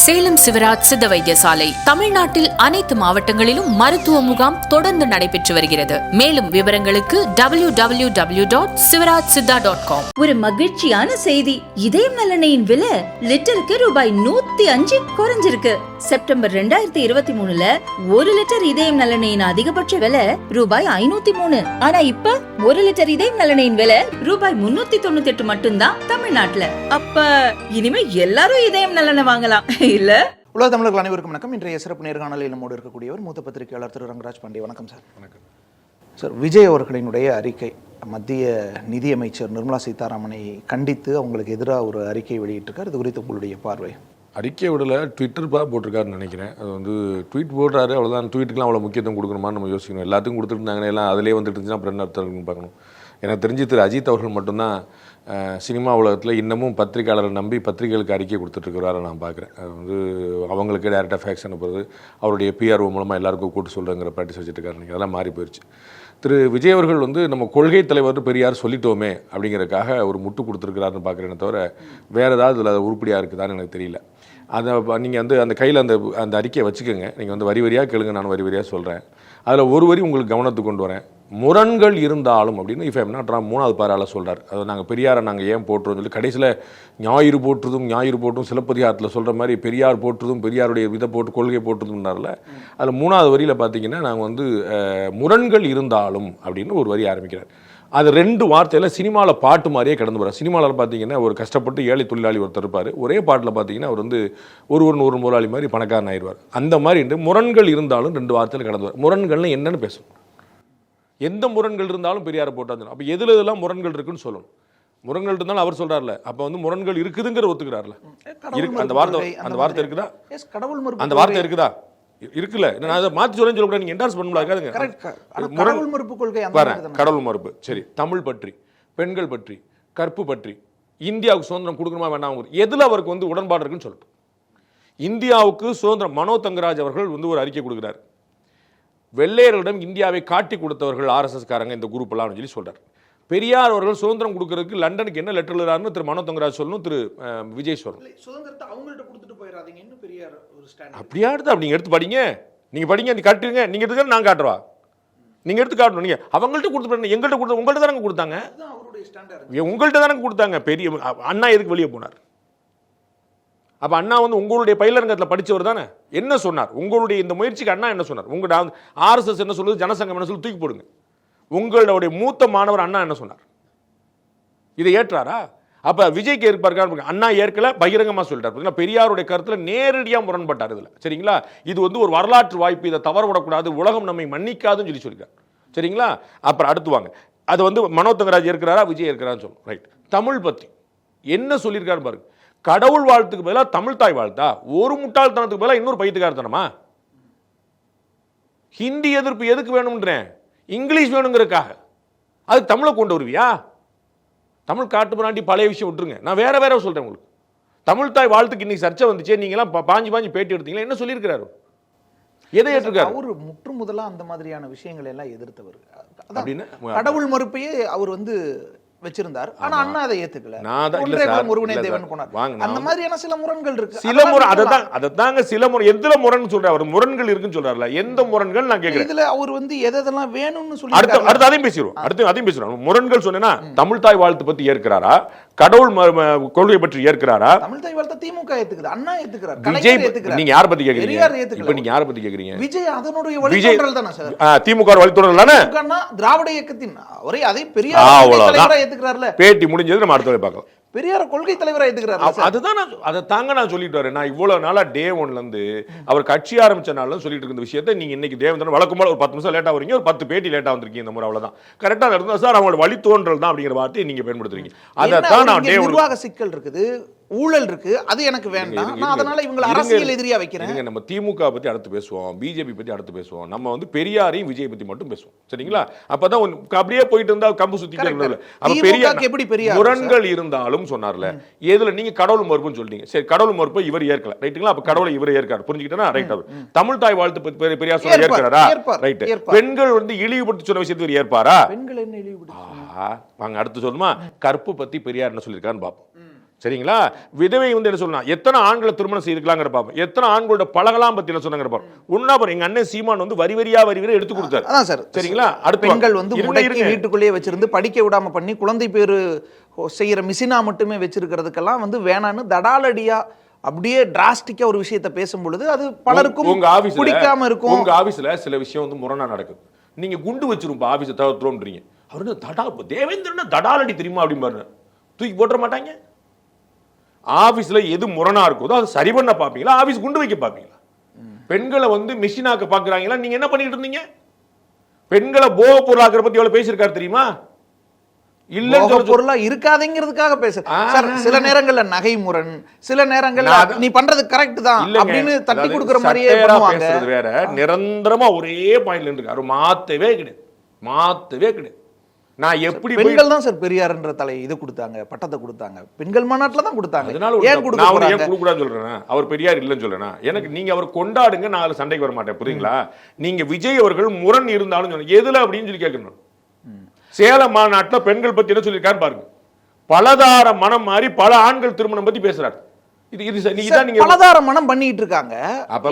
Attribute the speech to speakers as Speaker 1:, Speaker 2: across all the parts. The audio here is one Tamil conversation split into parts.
Speaker 1: சேலம் சிவராஜ் சித்த வைத்தியசாலை தமிழ்நாட்டில் அனைத்து மாவட்டங்களிலும் மருத்துவ முகாம் தொடர்ந்து நடைபெற்று வருகிறது. மேலும் விவரங்களுக்கு www.sivarajsiddha.com.
Speaker 2: ஒரு மகிழ்ச்சியான செய்தி. இதயம் நல்லெண்ணெயின் விலை லிட்டருக்கு ரூபாய் 105 குறைஞ்சிருக்கு. செப்டம்பர் 2023ல 1 லிட்டர் இதயம் நல்லெண்ணெயின் அதிகபட்ச விலை ரூபாய் 503. ஆனா இப்ப 1 லிட்டர் இதயம் நல்லெண்ணெயின் விலை ரூபாய் 398 மட்டும்தான் தமிழ்நாட்டுல. அப்ப இனிமே எல்லாரும் இதயம் நல்லெண்ணெய் வாங்கலாம் இல்ல?
Speaker 3: உலக தமிழர்கள் அனைவருக்கும் வணக்கம். இன்றைய சிறப்பு நேர்காணலில் நம்மோடு இருக்கக்கூடியவர் மூத்த பத்திரிகையாளர் திரு ரங்கராஜ் பாண்டே. வணக்கம் சார்.
Speaker 4: வணக்கம்
Speaker 3: சார். விஜய் அவர்களினுடைய அறிக்கை, மத்திய நிதியமைச்சர் நிர்மலா சீதாராமனை கண்டித்து அவங்களுக்கு எதிராக ஒரு அறிக்கை வெளியிட்டிருக்கார். இது குறித்து உங்களுடைய பார்வை?
Speaker 4: அறிக்கை விடல, ட்விட்டர் போட்டிருக்காருன்னு நினைக்கிறேன். அது வந்து ட்வீட் போடுறாரு, அவ்வளோதான். ட்வீட்டுக்குலாம் அவ்வளோ முக்கியத்துவம் கொடுக்கணுமான்னு நம்ம யோசிக்கணும். எல்லாத்துக்கும் கொடுத்துருந்தாங்கன்னா எல்லாம் அதிலே வந்துட்டு இருந்துச்சுன்னா அப்புறம் என்ன அர்த்தம் பார்க்கணும். எனக்கு தெரிஞ்சு திரு அஜித் அவர்கள் மட்டும்தான் சினிமா உலகத்தில் இன்னமும் பத்திரிகையாளரை நம்பி பத்திரிகைகளுக்கு அறிக்கை கொடுத்துட்ருக்கிறாரை நான் பார்க்குறேன். அது வந்து அவங்களுக்கு டேரெக்டாக ஃபேக்ஸ் அனுப்புறது, அவருடைய பிஆர்ஓ மூலமாக எல்லாருக்கும் கூட்டு சொல்கிறேங்கிற ப்ராக்டிஸ் வச்சுருக்காரு. அதெல்லாம் மாறி போயிடுச்சு. திரு விஜய் அவர்கள் வந்து நம்ம கொள்கை தலைவர் பெரியார் சொல்லிட்டோமே அப்படிங்கிறதுக்காக ஒரு முட்டு கொடுத்துருக்கிறாருன்னு பார்க்குறேன்னு தவிர வேறு ஏதாவது அதில் உருப்படியாக இருக்குதான்னு எனக்கு தெரியல. அதை நீங்கள் வந்து அந்த கையில் அந்த அறிக்கையை வச்சுக்கோங்க. நீங்கள் வந்து வரி வரியாக கேளுங்க, நான் வரி வரியாக சொல்கிறேன். அதில் ஒரு வரி உங்களுக்கு கவனத்துக்கு கொண்டு வரேன். முரண்கள் இருந்தாலும் அப்படின்னு இஃப் ஐம் நாட் ராங் 3வது பாராள சொல்கிறார். அதை நாங்கள் பெரியாரை நாங்கள் ஏன் போட்டுறோம்னு சொல்லி கடைசியில் ஞாயிறு போட்டும் சிலப்பதிகாரத்தில் சொல்கிற மாதிரி பெரியார் போட்டுறதும் பெரியாருடைய இதை போட்டு கொள்கை போட்டுறதுனால அதில் 3வது வரியில் பார்த்தீங்கன்னா நாங்கள் வந்து முரண்கள் இருந்தாலும் அப்படின்னு ஒரு வரி ஆரம்பிக்கிறார். அது 2 வார்த்தையில் சினிமாவில் பாட்டு மாதிரியே கடந்து போகிறார். சினிமாவில் பார்த்தீங்கன்னா ஒரு கஷ்டப்பட்டு ஏழை தொழிலாளி ஒருத்தர் இருப்பார், ஒரே பாட்டில் பார்த்தீங்கன்னா அவர் வந்து ஒரு முதலாளி மாதிரி பணக்காரன் ஆயிடுவார். அந்த மாதிரி முரண்கள் இருந்தாலும் 2 வார்த்தையில் கடந்து வரும். முரண்கள்னு என்னன்னு பேசணும், எந்த முரண்கள் இருந்தாலும் பெரியாரை போட்டால். அப்போ எதில் இதெல்லாம் முரண்கள் இருக்குன்னு சொல்லணும். முரண்கள் இருந்தாலும் அவர் சொல்கிறார்ல, அப்போ வந்து முரண்கள் இருக்குதுங்கிற ஒத்துக்கிறார்ல. அந்த வார்த்தை இருக்குதா? அந்த வார்த்தை இருக்குதா? இருக்குல்ல. நான் அதை மாற்றி சொல்லேன்னு சொல்லக்கூடாது. நீங்கள் என்டார்ஸ் பண்ண முடியாதுங்க.
Speaker 3: கடவுள் மறுப்பு கொள்கை,
Speaker 4: கடவுள் மறுப்பு. சரி, தமிழ் பற்றி, பெண்கள் பற்றி, கற்பு பற்றி, இந்தியாவுக்கு சுதந்திரம் கொடுக்கணுமா வேண்டாம், எதில் அவருக்கு வந்து உடன்பாடு இருக்குன்னு சொல்லிட்டு இந்தியாவுக்கு சுதந்திரம் மனோ தங்கராஜ் அவர்கள் வந்து ஒரு அறிக்கை கொடுக்குறாரு. வெள்ளையர்களிடம் இந்தியாவை காட்டி கொடுத்தவர்கள் ஆர்எஸ்எஸ் காரங்க இந்த குரூப் எல்லாம் சொல்லி சொல்றாரு. பெரியார் அவர்கள் சுதந்திரம் கொடுக்கறதுக்கு லண்டனுக்கு என்ன லெட்டர் எழுதுறாருன்னு திரு மனோ தங்கராஜ் சொல்லணும், திரு விஜய் சொல்லணும்.
Speaker 3: சுதந்திரத்தை அவங்கள்ட்ட கொடுத்துட்டு போயிடாதீங்க, இன்னும் பெரியார் ஒரு ஸ்டாண்ட்
Speaker 4: அப்படியா எடுத்து அப்படி எடுத்து படிங்க. நீங்க படிங்க, நீ காட்டுங்க. நீங்க எடுத்துக்க, நான் காட்டுவா. நீங்க எடுத்து காட்டணும். நீங்க அவங்கள்ட்ட கொடுத்து எங்கள்கிட்ட கொடுத்து உங்கள்கிட்ட தானே கொடுத்தாங்க, உங்கள்கிட்ட தானே கொடுத்தாங்க. பெரிய அண்ணா எதுக்கு வெளியே போனார்? அப்போ அண்ணா வந்து உங்களுடைய பயிலரங்கத்தில் படித்தவர் தானே. என்ன சொன்னார்? உங்களுடைய இந்த முயற்சிக்கு அண்ணா என்ன சொன்னார்? உங்களோட ஆர்எஸ்எஸ் என்ன சொல்லுது, ஜனசங்கம் என்ன சொல்லி தூக்கி போடுங்க. உங்களுடைய மூத்த மாணவர் அண்ணா என்ன சொன்னார்? இதை ஏற்றாரா? அப்போ விஜய்க்கு ஏற்பார்க்க அண்ணா ஏற்கல, பகிரங்கமாக சொல்லிட்டார். பெரியாருடைய கருத்தில் நேரடியாக முரண்பட்டார் இதில். சரிங்களா? இது வந்து ஒரு வரலாற்று வாய்ப்பு, இதை தவற விடக்கூடாது, உலகம் நம்மை மன்னிக்காதுன்னு சொல்லியிருக்கார். சரிங்களா? அப்புறம் அடுத்து வாங்க, அது வந்து மனோ தங்கராஜ் ஏற்கிறாரா, விஜய் ஏற்கிறான்னு சொல்லணும். ரைட். தமிழ் பற்றி என்ன சொல்லியிருக்காரு பாருங்க. கடவுள் வாழ்த்துக்கு பதிலாக தமிழ் தாய் வாழ்த்தா? ஒரு முட்டாள்தனத்துக்கு பதிலாக இன்னொரு பைத்தியக்காரத்தனமா? ஹிந்தி எதிர்ப்பு எதுக்கு வேணும்ன்றேன், இங்கிலீஷ் வேணுங்கிறதுக்காக. அதுக்கு தமிழை கொண்டு வருவியா? தமிழ் காட்டு பிராண்டி பழைய விஷயம் விட்டுருங்க. நான் வேற சொல்றேன் உங்களுக்கு. தமிழ் தாய் வாழ்த்துக்கு இன்னைக்கு சர்ச்சை வந்துச்சு, நீங்க எல்லாம் பாஞ்சு பேட்டி எடுத்தீங்களா? என்ன சொல்லியிருக்கிறாரு? எதை ஏற்றிருக்காரு?
Speaker 3: அவர் முற்று முதலா அந்த மாதிரியான விஷயங்களை எல்லாம் எதிர்த்தவர். அப்படின்னு கடவுள் மறுப்பையே அவர் வந்து வச்சிருந்தார். ஆனா அண்ணா அதை ஏத்துக்கல. அந்த மாதிரியான சில முரண்கள் இருக்கு.
Speaker 4: சில முறை அததாங்க சில முறை எதுல முரண் சொல்றாரு? அவர் முரண்கள் இருக்குன்னு சொல்றாருல, எந்த முரண்கள் நான் கேக்குறேன். இதுல அவர் வந்து எதெல்லாம் வேணும்னு சொல்லி அடுத்து அதையும் பேசிடுவோம். முரண்கள் சொன்னா தமிழ் தாய் வாழ்த்து பத்தி ஏற்கிறாரா, கடவுள் கொள்கை பற்றி ஏற்கிறாரா?
Speaker 3: தமிழ் தாய் வாழ்த்து திமுக ஏத்துக்குது, அண்ணா ஏத்துக்கிறார்,
Speaker 4: விஜய் ஏத்துக்கிறார். நீங்க யார பத்தி கேக்குறீங்க? இப்ப நீங்க யார பத்தி கேக்குறீங்க?
Speaker 3: விஜய் அதனுடைய வழித்தோன்றல் தானே சார்.
Speaker 4: திமுக வழித்தோன்றல் தானே.
Speaker 3: திராவிட இயக்கத்தின் அவரே அதை பெரியார்
Speaker 4: பேட்டி முடிஞ்சது, நம்ம அடுத்த பார்க்கலாம்.
Speaker 3: பெரியார கொள்கை தலைவரா ஏத்துக்கிறாரு.
Speaker 4: அதுதான் அதை தாங்க நான் சொல்லிட்டு வரேன். நான் இவ்வளவு நாளா டே 1ல இருந்து அவர் கட்சி ஆரம்பிச்ச நாள்ல சொல்லிட்டு இருக்க விஷயத்தை நீங்க இன்னைக்கு தேவேந்திரன் வழக்கம் போல ஒரு 10 நிமிஷம் லேட்டா வரீங்க, ஒரு 10 பேட்டி லேட்டா வந்திருக்கீங்க. இந்த முறை அவ்வளவுதான் கரெக்டா இருந்தா சார் அவங்களோட வழி தோன்றல் தான் அப்படிங்கிற வார்த்தையை நீங்க பயன்படுத்துறீங்க. அதான் நான் நிர்வாக
Speaker 3: சிக்கல் இருக்குது, ஊழல் இருக்கு, அது எனக்கு வேண்டாம், நான் அதனால இவங்களை அரசியல் எதிரியா வைக்கிறேன்.
Speaker 4: நம்ம திமுக பத்தி அடுத்து பேசுவோம், பிஜேபி பத்தி அடுத்து பேசுவோம். நம்ம வந்து பெரியாரையும் விஜய் பத்தி மட்டும் பேசுவோம். சரிங்களா? அப்பதான் அப்படியே போயிட்டு இருந்தா கம்பு சுத்திட்டு முரண்கள் இருந்தாலும் சொன்னார்ல, எதுல நீங்க கடவுள் மறுப்புன்னு சொல்றீங்க. சரி, கடவுள் மறுப்பு இவர் ஏற்கல, ரைட்டுங்களா? அப்ப கடவுளை இவர் ஏற்காரு, புரிஞ்சுக்கிட்டா ரைட். தமிழ் தாய் வாழ்த்து பெரியார் சொல்ல ஏற்கிறாரா? ரைட். பெண்கள் வந்து இழிவுபடுத்தி சொன்ன விஷயத்தை ஏற்பாரா?
Speaker 3: பெண்கள் என்ன இழிவுபடுத்தி?
Speaker 4: வாங்க அடுத்து சொல்லுமா, கற்பு பத்தி பெரியார் என்ன சொல்லியிருக்காருன்னு பார்ப்போம். சரிங்களா? விதவை வந்து என்ன சொல்லலாம், எத்தனை ஆண்களை திருமணம் செய்திருக்கலாங்கிற பார்ப்போம், எத்தனை ஆண்களோட பழகலாம் பத்தி என்ன சொன்னாங்க பார்ப்போம். உண்ணா பாரு, எங்க அண்ணன் சீமான் வந்து வரி வரியா எடுத்து கொடுத்தாரு.
Speaker 3: அதான் சார்,
Speaker 4: சரிங்களா? அடுத்த
Speaker 3: பெண்கள் வந்து முடக்கி வீட்டுக்குள்ளேயே வச்சிருந்து படிக்க விடாம பண்ணி குழந்தை பேரு செய்யற மிஷினா மட்டுமே வச்சிருக்கிறதுக்கெல்லாம் வந்து வேணான்னு தடாலடியா அப்படியே டிராஸ்டிக்கா ஒரு விஷயத்தை பேசும் பொழுது அது பலருக்கும்
Speaker 4: உங்க ஆபீஸ்ல
Speaker 3: பிடிக்காம இருக்கும்.
Speaker 4: உங்க ஆபீஸ்ல சில விஷயம் வந்து முரணா நடக்குது. நீங்க குண்டு வச்சிரும் ஆபீஸை தவிர்த்துறோம்ன்றீங்க. அவரு தடா தேவேந்திரன் தடாலடி தெரியுமா அப்படிம்பாரு. தூக்கி போட்டுற மாட்டாங்க. ஆபீஸ்ல எது முரணா இருக்கோ அதை சரி பண்ண பாப்பீங்களா, ஆபீஸ் குண்டு வைக்க பாப்பீங்களா? பெண்களை வந்து மிஷினாக்க பாக்குறாங்களா? நீங்க என்ன பண்ணிட்டு இருந்தீங்க? பெண்களை போக பொருளாக்கிற பத்தி எவ்வளவு பேசியிருக்காரு தெரியுமா? இல்ல
Speaker 3: பொருளா இருக்காதுங்கிறதுக்காக பேசுறேன். சில நேரங்கள்ல நகை முரண், சில நேரங்கள்ல நீ பண்றது கரெக்ட் தான் அப்படின்னு தட்டி கொடுக்கிற மாதிரியே பண்ணுவாங்க.
Speaker 4: வேற நிரந்தரமா ஒரே பாயிண்ட்ல இருக்காரு, மாத்தவே கிடையாது. நான் எப்படி
Speaker 3: பெண்கள் தான் சார் பெரியார்ன்ற தலை இது கொடுத்தாங்க, பட்டத்தை கொடுத்தாங்க, பெண்கள் மாநாட்டில் தான் கொடுத்தாங்க. ஏன்
Speaker 4: கொடுக்கூடாதுன்னு சொல்றேன், அவர் பெரியார் இல்லைன்னு சொல்றேன். எனக்கு நீங்க அவர் கொண்டாடுங்க, நான் அதுல சண்டைக்கு வர மாட்டேன், புரியுங்களா? நீங்க விஜய் அவர்கள் முரண் இருந்தாலும் எதுல அப்படின்னு சொல்லி கேட்கணும். சேலம் மாநாட்டில் பெண்கள் பத்தி என்ன சொல்லியிருக்காரு பாருங்க. பலதார மனம் மாறி பல ஆண்கள் திருமணம் பத்தி பேசுறாரு.
Speaker 3: பலதார மனம் பண்ணிட்டு இருக்காங்க.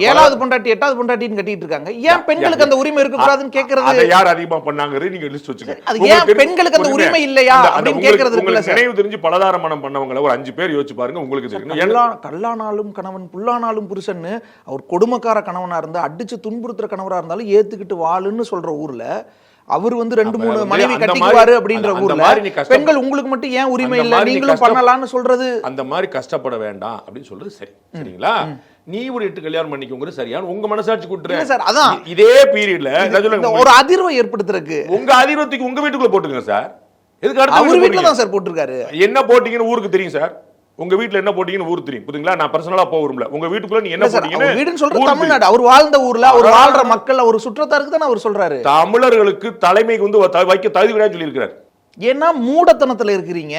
Speaker 3: 7வது பொண்டாட்டி 8வது பொண்டாட்டின்னு கட்டிட்டு இருக்காங்க. ஏன் பெண்களுக்கு அந்த உரிமை இருக்க கூடாதுன்னு கேக்குறது.
Speaker 4: அதை யார் அதிகமா பண்ணாங்க நீங்க லிஸ்ட் வச்சுங்க.
Speaker 3: அது ஏன் பெண்களுக்கு அந்த உரிமை இல்லையா அப்படின்னு கேக்குறது இருக்குல்ல சார்.
Speaker 4: நினைவு தெரிஞ்சு பலதார மனம் பண்ணவங்கள ஒரு 5 பேர் யோசிச்சு பாருங்க, உங்களுக்கு தெரியும்.
Speaker 3: கல்லானாலும் கணவன் புல்லானாலும் புருஷன்னு அவர் கொடுமைக்கார கணவனா இருந்தா அடிச்சு துன்புறுத்துற கணவரா இருந்தாலும் ஏத்துக்கிட்டு வாழுன்னு சொல்ற ஊர்ல அவர் வந்து 2-3 மனைவி கட்டிக்குவாரு அப்படின்ற ஊர்ல பெண்கள் உங்களுக்கு மட்டும் ஏன் உரிமை இல்ல, நீங்களும் பண்ணலாம்னு சொல்றது,
Speaker 4: அந்த மாதிரி கஷ்டப்பட வேண்டாம் அப்படின்னு சொல்றது சரி. சரிங்களா? நீ ஒரு 8 கல்யாணம் பண்ணிக்கோங்க சரியான உங்க மனசாட்சி கூட்டுறேன்
Speaker 3: சார். அதான்
Speaker 4: இதே பீரியட்ல
Speaker 3: ஒரு அதிர்வை ஏற்படுத்துறதுக்கு
Speaker 4: உங்க அதிர்வத்துக்கு உங்க வீட்டுக்குள்ள போட்டுங்க சார். எதுக்கு அடுத்த
Speaker 3: அவர் வீட்டுல தான் சார் போட்டுருக்காரு.
Speaker 4: என்ன போட்டீங்கன்னு ஊருக்கு தெரியும் சார். உங்க வீட்ல என்ன போட்டீங்கன்னு ஊருக்கு தெரியும், புரியுங்களா? நான் பர்சனலா போறோம்ல, உங்க வீட்டுக்குள்ள நீ என்ன போட்டீங்கன்னு
Speaker 3: வீடுன்னு சொல்றது தமிழ்நாடு, அவர் வாழ்ந்த ஊர்ல அவர் வாழ்ற மக்கள் அவர் சுற்றத்தாருக்கு தான் அவர் சொல்றாரு.
Speaker 4: தமிழர்களுக்கு தலைமைக்கு வந்து வைக்க தகுதி கிடையாது சொல்லி இருக்காரு.
Speaker 3: ஏன்னா மூடத்தனத்துல இருக்கிறீங்க.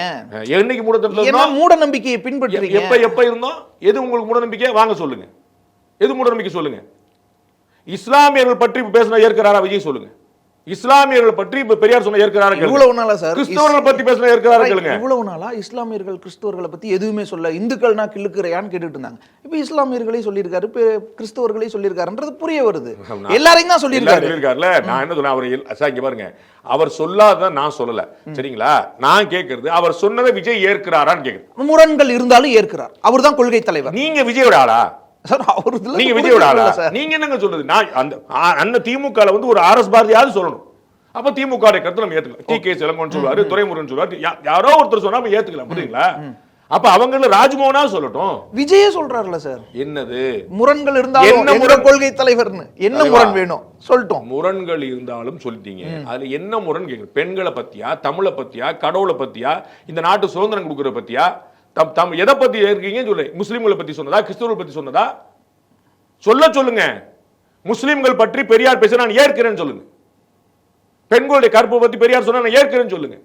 Speaker 4: என்னைக்கு மூடத்தனத்துல?
Speaker 3: ஏன்னா மூட நம்பிக்கையை பின்பற்றுறீங்க.
Speaker 4: எப்ப இருந்தோம்? எது உங்களுக்கு மூட நம்பிக்கை? வாங்க சொல்லுங்க. எது மூட நம்பிக்கை சொல்லுங்க. இஸ்லாமியர்கள் பற்றி பேசின ஏற்கிறாரா விஜய்? சொல்லுங்க. இஸ்லாமியர்கள் பற்றி பெரியார் சொன்ன ஏற்கிறாரா?
Speaker 3: இவ்வளவு நாளா சார்
Speaker 4: கிறிஸ்தவர்கள் பத்தி பேசின ஏற்கிறாரா கேளுங்க.
Speaker 3: இவ்வளவு நாளா இஸ்லாமியர்கள் கிறிஸ்தவர்களை பத்தி எதுவுமே சொல்ல, இந்துக்கள்னா கிள்ளுக்குறையான்னு கேட்டுட்டு இருந்தாங்க. இப்ப இஸ்லாமியர்களே சொல்லியிருக்காரு, கிறிஸ்தவர்களே சொல்லியிருக்காருன்றது புரிய வருது. எல்லாரையும் தான் சொல்லியிருக்காருல. நான் என்ன சொன்னேன், அவர் இங்க பாருங்க, அவர் சொல்லாதான் நான் சொல்லல, சரிங்களா? நான் கேட்கறது அவர் சொன்னதை விஜய் ஏற்கிறாரான்னு கேட்கிறேன். முரண்கள் இருந்தாலும் ஏற்கிறார், அவர் தான் கொள்கை தலைவர்.
Speaker 4: நீங்க விஜயோட ஆளா? நீங்க விஜயோட ஆளா? நீங்க என்னங்க சொல்றது? நான் அந்த திமுக வந்து ஒரு ஆர்எஸ் பாரதியாவது சொல்லணும். அப்ப திமுக கருத்து நம்ம ஏத்துக்கலாம். டி கே இளங்கோவன் சொல்லுவாரு, துரைமுருகன் சொல்லுவாரு, யாரோ ஒருத்தர் சொன்னா நம்ம ஏத்துக்கலாம், புரியுங்களா? அப்ப அவங்க ராஜ்மோகனா சொல்லட்டும்.
Speaker 3: விஜயே சொல்றாருல சார்,
Speaker 4: என்னது
Speaker 3: முரண்கள் இருந்தாலும் என்ன கொள்கை தலைவர்னு என்ன முரண் வேணும் சொல்லிட்டோம்.
Speaker 4: முரண்கள் இருந்தாலும் சொல்லிட்டீங்க. அதுல என்ன முரண் கேக்குறேன். பெண்களை பத்தியா, தமிழை பத்தியா, கடவுளை பத்தியா, இந்த நாட்டு சுதந்திரம் கொடுக்கற பத்தியா, எதை பத்தி இருக்கீங்கன்னு சொல்லு. முஸ்லிம்களை பத்தி சொன்னதா, கிறிஸ்தவர்கள் பத்தி சொன்னதா? சொல்லுங்க. முஸ்லிம்கள் பற்றி பெரியார் பேச நான் ஏற்கிறேன்னு சொல்லுங்க. பெண்களுடைய கற்பை பத்தி பெரியார் சொன்னா நான் ஏற்கிறேன்னு சொல்லுங்க.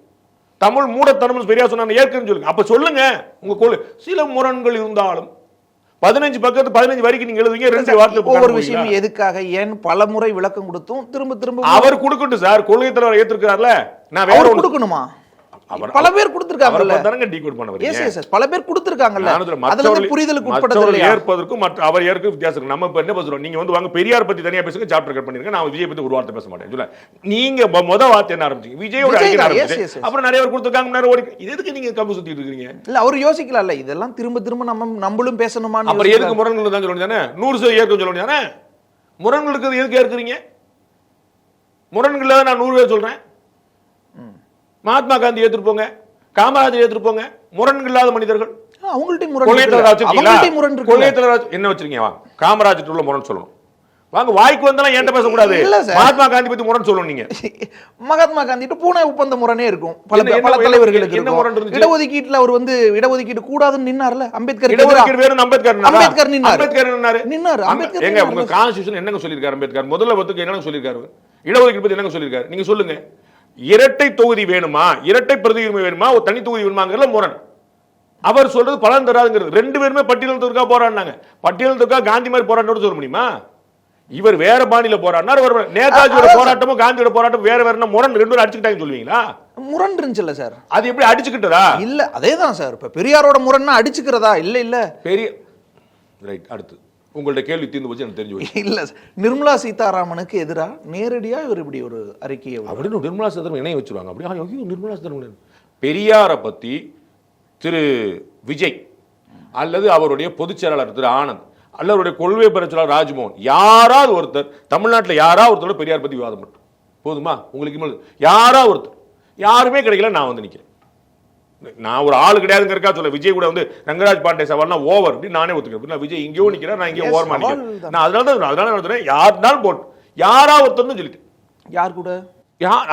Speaker 4: தமிழ் மூடத்தனம் பெரியார் சொன்னா நான் ஏற்கிறேன்னு சொல்லுங்க. அப்ப சொல்லுங்க உங்க சில முரண்கள் இருந்தாலும் 15 பக்கத்து 15 வரைக்கும் நீங்க எழுதுவீங்க. 2 வார்த்தை
Speaker 3: ஒவ்வொரு விஷயம் எதுக்காக ஏன் பல முறை விளக்கம் கொடுத்தும் திரும்ப
Speaker 4: அவர் கொடுக்கட்டும் சார். கொள்கை தலைவர் ஏத்துக்கிறார்ல, நான் வேற ஒன்று
Speaker 3: கொடுக்கணுமா? பல பேர் கொடுத்திருக்காங்கல்ல, பல பேர் கொடுத்திருக்காங்கல்ல, அதுல புரிதலுக்கு உட்படுறது
Speaker 4: ஏற்பதற்கும் மற்ற அவர் ஏற்க வித்தியாசம் இருக்கு. நம்ம என்ன பேசுறோம், நீங்க வந்து வாங்க பெரியார் பத்தி தனியா பேசுங்க, சாப்டர் கட் பண்ணிருங்க, நான் விஜய் பத்தி ஒரு வார்த்தை பேச மாட்டேன் சொல்ல. நீங்க முத வார்த்தை என்ன ஆரம்பிச்சீங்க? விஜயோட ஆரம்பிச்சு அப்புறம் நிறைய பேர் கொடுத்திருக்காங்க. இது எதுக்கு நீங்க கம்பு சுத்திட்டு இருக்கீங்க? இல்ல
Speaker 3: அவர் யோசிக்கலாம்ல, இதெல்லாம் திரும்ப நம்மளும் பேசணுமா?
Speaker 4: அப்புறம் எதுக்கு முரண்கள் தான் சொல்லுங்க தானே? 100% ஏற்க சொல்லுங்க தானே? முரண்களுக்கு எதுக்கு ஏற்கிறீங்க? முரண்கள் நான் 100 பேர் சொல்றேன். மகாத்மா காந்தி ஏத்துட்டு போங்க, காமராஜர் ஏத்துட்டு போங்க. முரண்கள் இல்லாத மனிதர்கள்.
Speaker 3: அவங்கள்ட்ட
Speaker 4: என்ன வச்சிருக்கீங்க? காமராஜர் உள்ள முரண் சொல்லணும். வாங்க, வாய்க்கு வந்தாலும் என்கிட்ட பேசக்கூடாது. மகாத்மா காந்தி பத்தி முரண் சொல்லணும். நீங்க
Speaker 3: மகாத்மா காந்தி பூனே ஒப்பந்த முரணே இருக்கும். பல தலைவர்களுக்கு என்ன முரண் இருந்துச்சு? இடஒதுக்கீட்டுல அவர் வந்து இடஒதுக்கீடு கூடாதுன்னு நின்னார்ல. அம்பேத்கர்
Speaker 4: வேணும், அம்பேத்கர்
Speaker 3: நின்னாரு.
Speaker 4: எங்க உங்க கான்ஸ்டிடியூஷன் என்னங்க சொல்லிருக்காரு? அம்பேத்கர் முதல்ல பத்துக்கு என்னங்க சொல்லிருக்காரு? இடஒதுக்கீடு பத்தி என்னங்க சொல்லிருக்காரு? நீங்க சொல்லுங்க. இரட்டை தொகுதி வேணுமா, இரட்டை பிரதி உரிமை வேணுமா, ஒரு தனி தொகுதி வேணுமாங்கிறதுல முரண். அவர் சொல்றது பலன் தராதுங்கிறது. 2 பேருமே பட்டியலினத்திற்காக போராடினாங்க. பட்டியலினத்திற்காக காந்தி மாதிரி போராட்டோட சொல்ல முடியுமா? இவர் வேற பாணியில போராடினார். நேதாஜியோட போராட்டமும் காந்தியோட போராட்டம் வேற வேற முரண், ரெண்டு பேரும் அடிச்சுக்கிட்டாங்க சொல்லுவீங்களா?
Speaker 3: முரண் இருந்துச்சுல்ல சார்,
Speaker 4: அது எப்படி அடிச்சுக்கிட்டதா?
Speaker 3: இல்ல அதேதான் சார். இப்ப பெரியாரோட முரண்னா அடிச்சுக்கிறதா? இல்ல இல்ல
Speaker 4: பெரிய ரைட். அடுத்து உங்கள்ட்ட கேள்வி தீர்ந்து போச்சு எனக்கு தெரிஞ்சு போச்சு.
Speaker 3: இல்ல நிர்மலா சீதாராமனுக்கு எதிரா நேரடியா இவர் இப்படி ஒரு அறிக்கையை
Speaker 4: அப்படின்னு நிர்மலா சீதாராமன் இணைய வச்சிருவாங்க. அப்படி ஐயோ நிர்மலா சீதாராமன் பெரியாரை பத்தி திரு விஜய் அல்லது அவருடைய பொதுச் செயலாளர் திரு ஆனந்த் அல்லது அவருடைய கொள்கை பரச்சலாளர் ராஜ்மோகன் யாராவது ஒருத்தர் தமிழ்நாட்டில் யாராவது ஒருத்தரோட பெரியார் பத்தி விவாதம் பண்ணுறோம் போதுமா? உங்களுக்கு யாராவது ஒருத்தர், யாருமே கிடைக்கல. நான் வந்து நிற்கிறேன். நான் ஒரு ஆளு கிடையாதுங்கிறக்கா சொல்ல. விஜய் கூட வந்து ரங்கராஜ் பாண்டே சவால்னா ஓவர் அப்படின்னு நானே ஒத்துக்கிறேன். விஜய் இங்கேயோ நிற்கிறேன், நான் இங்கேயோ ஓவர் நிற்கிறேன். நான் அதனால யாருனாலும் போட்டு யாராவது ஒருத்தர்னு சொல்லிட்டேன்.
Speaker 3: யார் கூட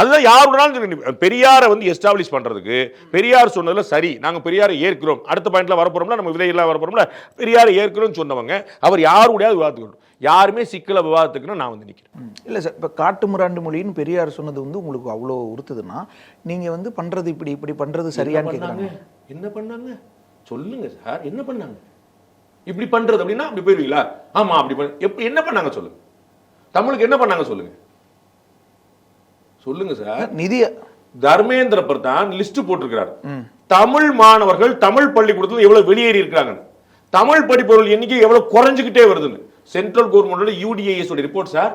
Speaker 4: அதுதான் யாருனாலும் பெரியாரை வந்து எஸ்டாப்ளிஷ் பண்றதுக்கு பெரியார் சொன்னதுல சரி, நாங்க பெரியாரை ஏற்கிறோம், அடுத்த பாயிண்ட்ல வரப்போறோம்ல, நம்ம விதையெல்லாம் வரப்போறோம்ல, பெரியாரை ஏற்கிறோம் சொன்னவங்க அவர் யாரு கூடயாவது விவாதத்துக்கு யாருமே சிக்கல விவாதத்துக்குன்னு நான் வந்து நிற்கிறேன்.
Speaker 3: இல்லை சார், இப்போ காட்டு மிராண்டு மொழின்னு பெரியார் சொன்னது வந்து உங்களுக்கு அவ்வளோ உறுத்துதுன்னா நீங்கள் வந்து பண்ணுறது இப்படி பண்ணுறது சரியான்னு கேட்குறாங்க.
Speaker 4: என்ன பண்ணாங்க சொல்லுங்க சார், என்ன பண்ணாங்க? இப்படி பண்றது அப்படின்னா அப்படி போயிருவீங்களா? ஆமா அப்படி எப்படி என்ன பண்ணாங்க சொல்லுங்க. தமிழுக்கு என்ன பண்ணாங்க சொல்லுங்க சொல்லுங்க சார்.
Speaker 3: நிதி
Speaker 4: தர்மேந்திர பிரதான் லிஸ்ட் போட்டிருக்கிறார். தமிழ் மாணவர்கள் தமிழ் பள்ளிக்கூடத்தில் எவ்வளவு வெளியேறி இருக்காங்க, தமிழ் படிப்பவர்கள் எண்ணிக்கை எவ்வளவு குறைஞ்சுக்கிட்டே வருதுன்னு சென்ட்ரல் கவர்மெண்டோட UDAS ரிப்போர்ட் சார்.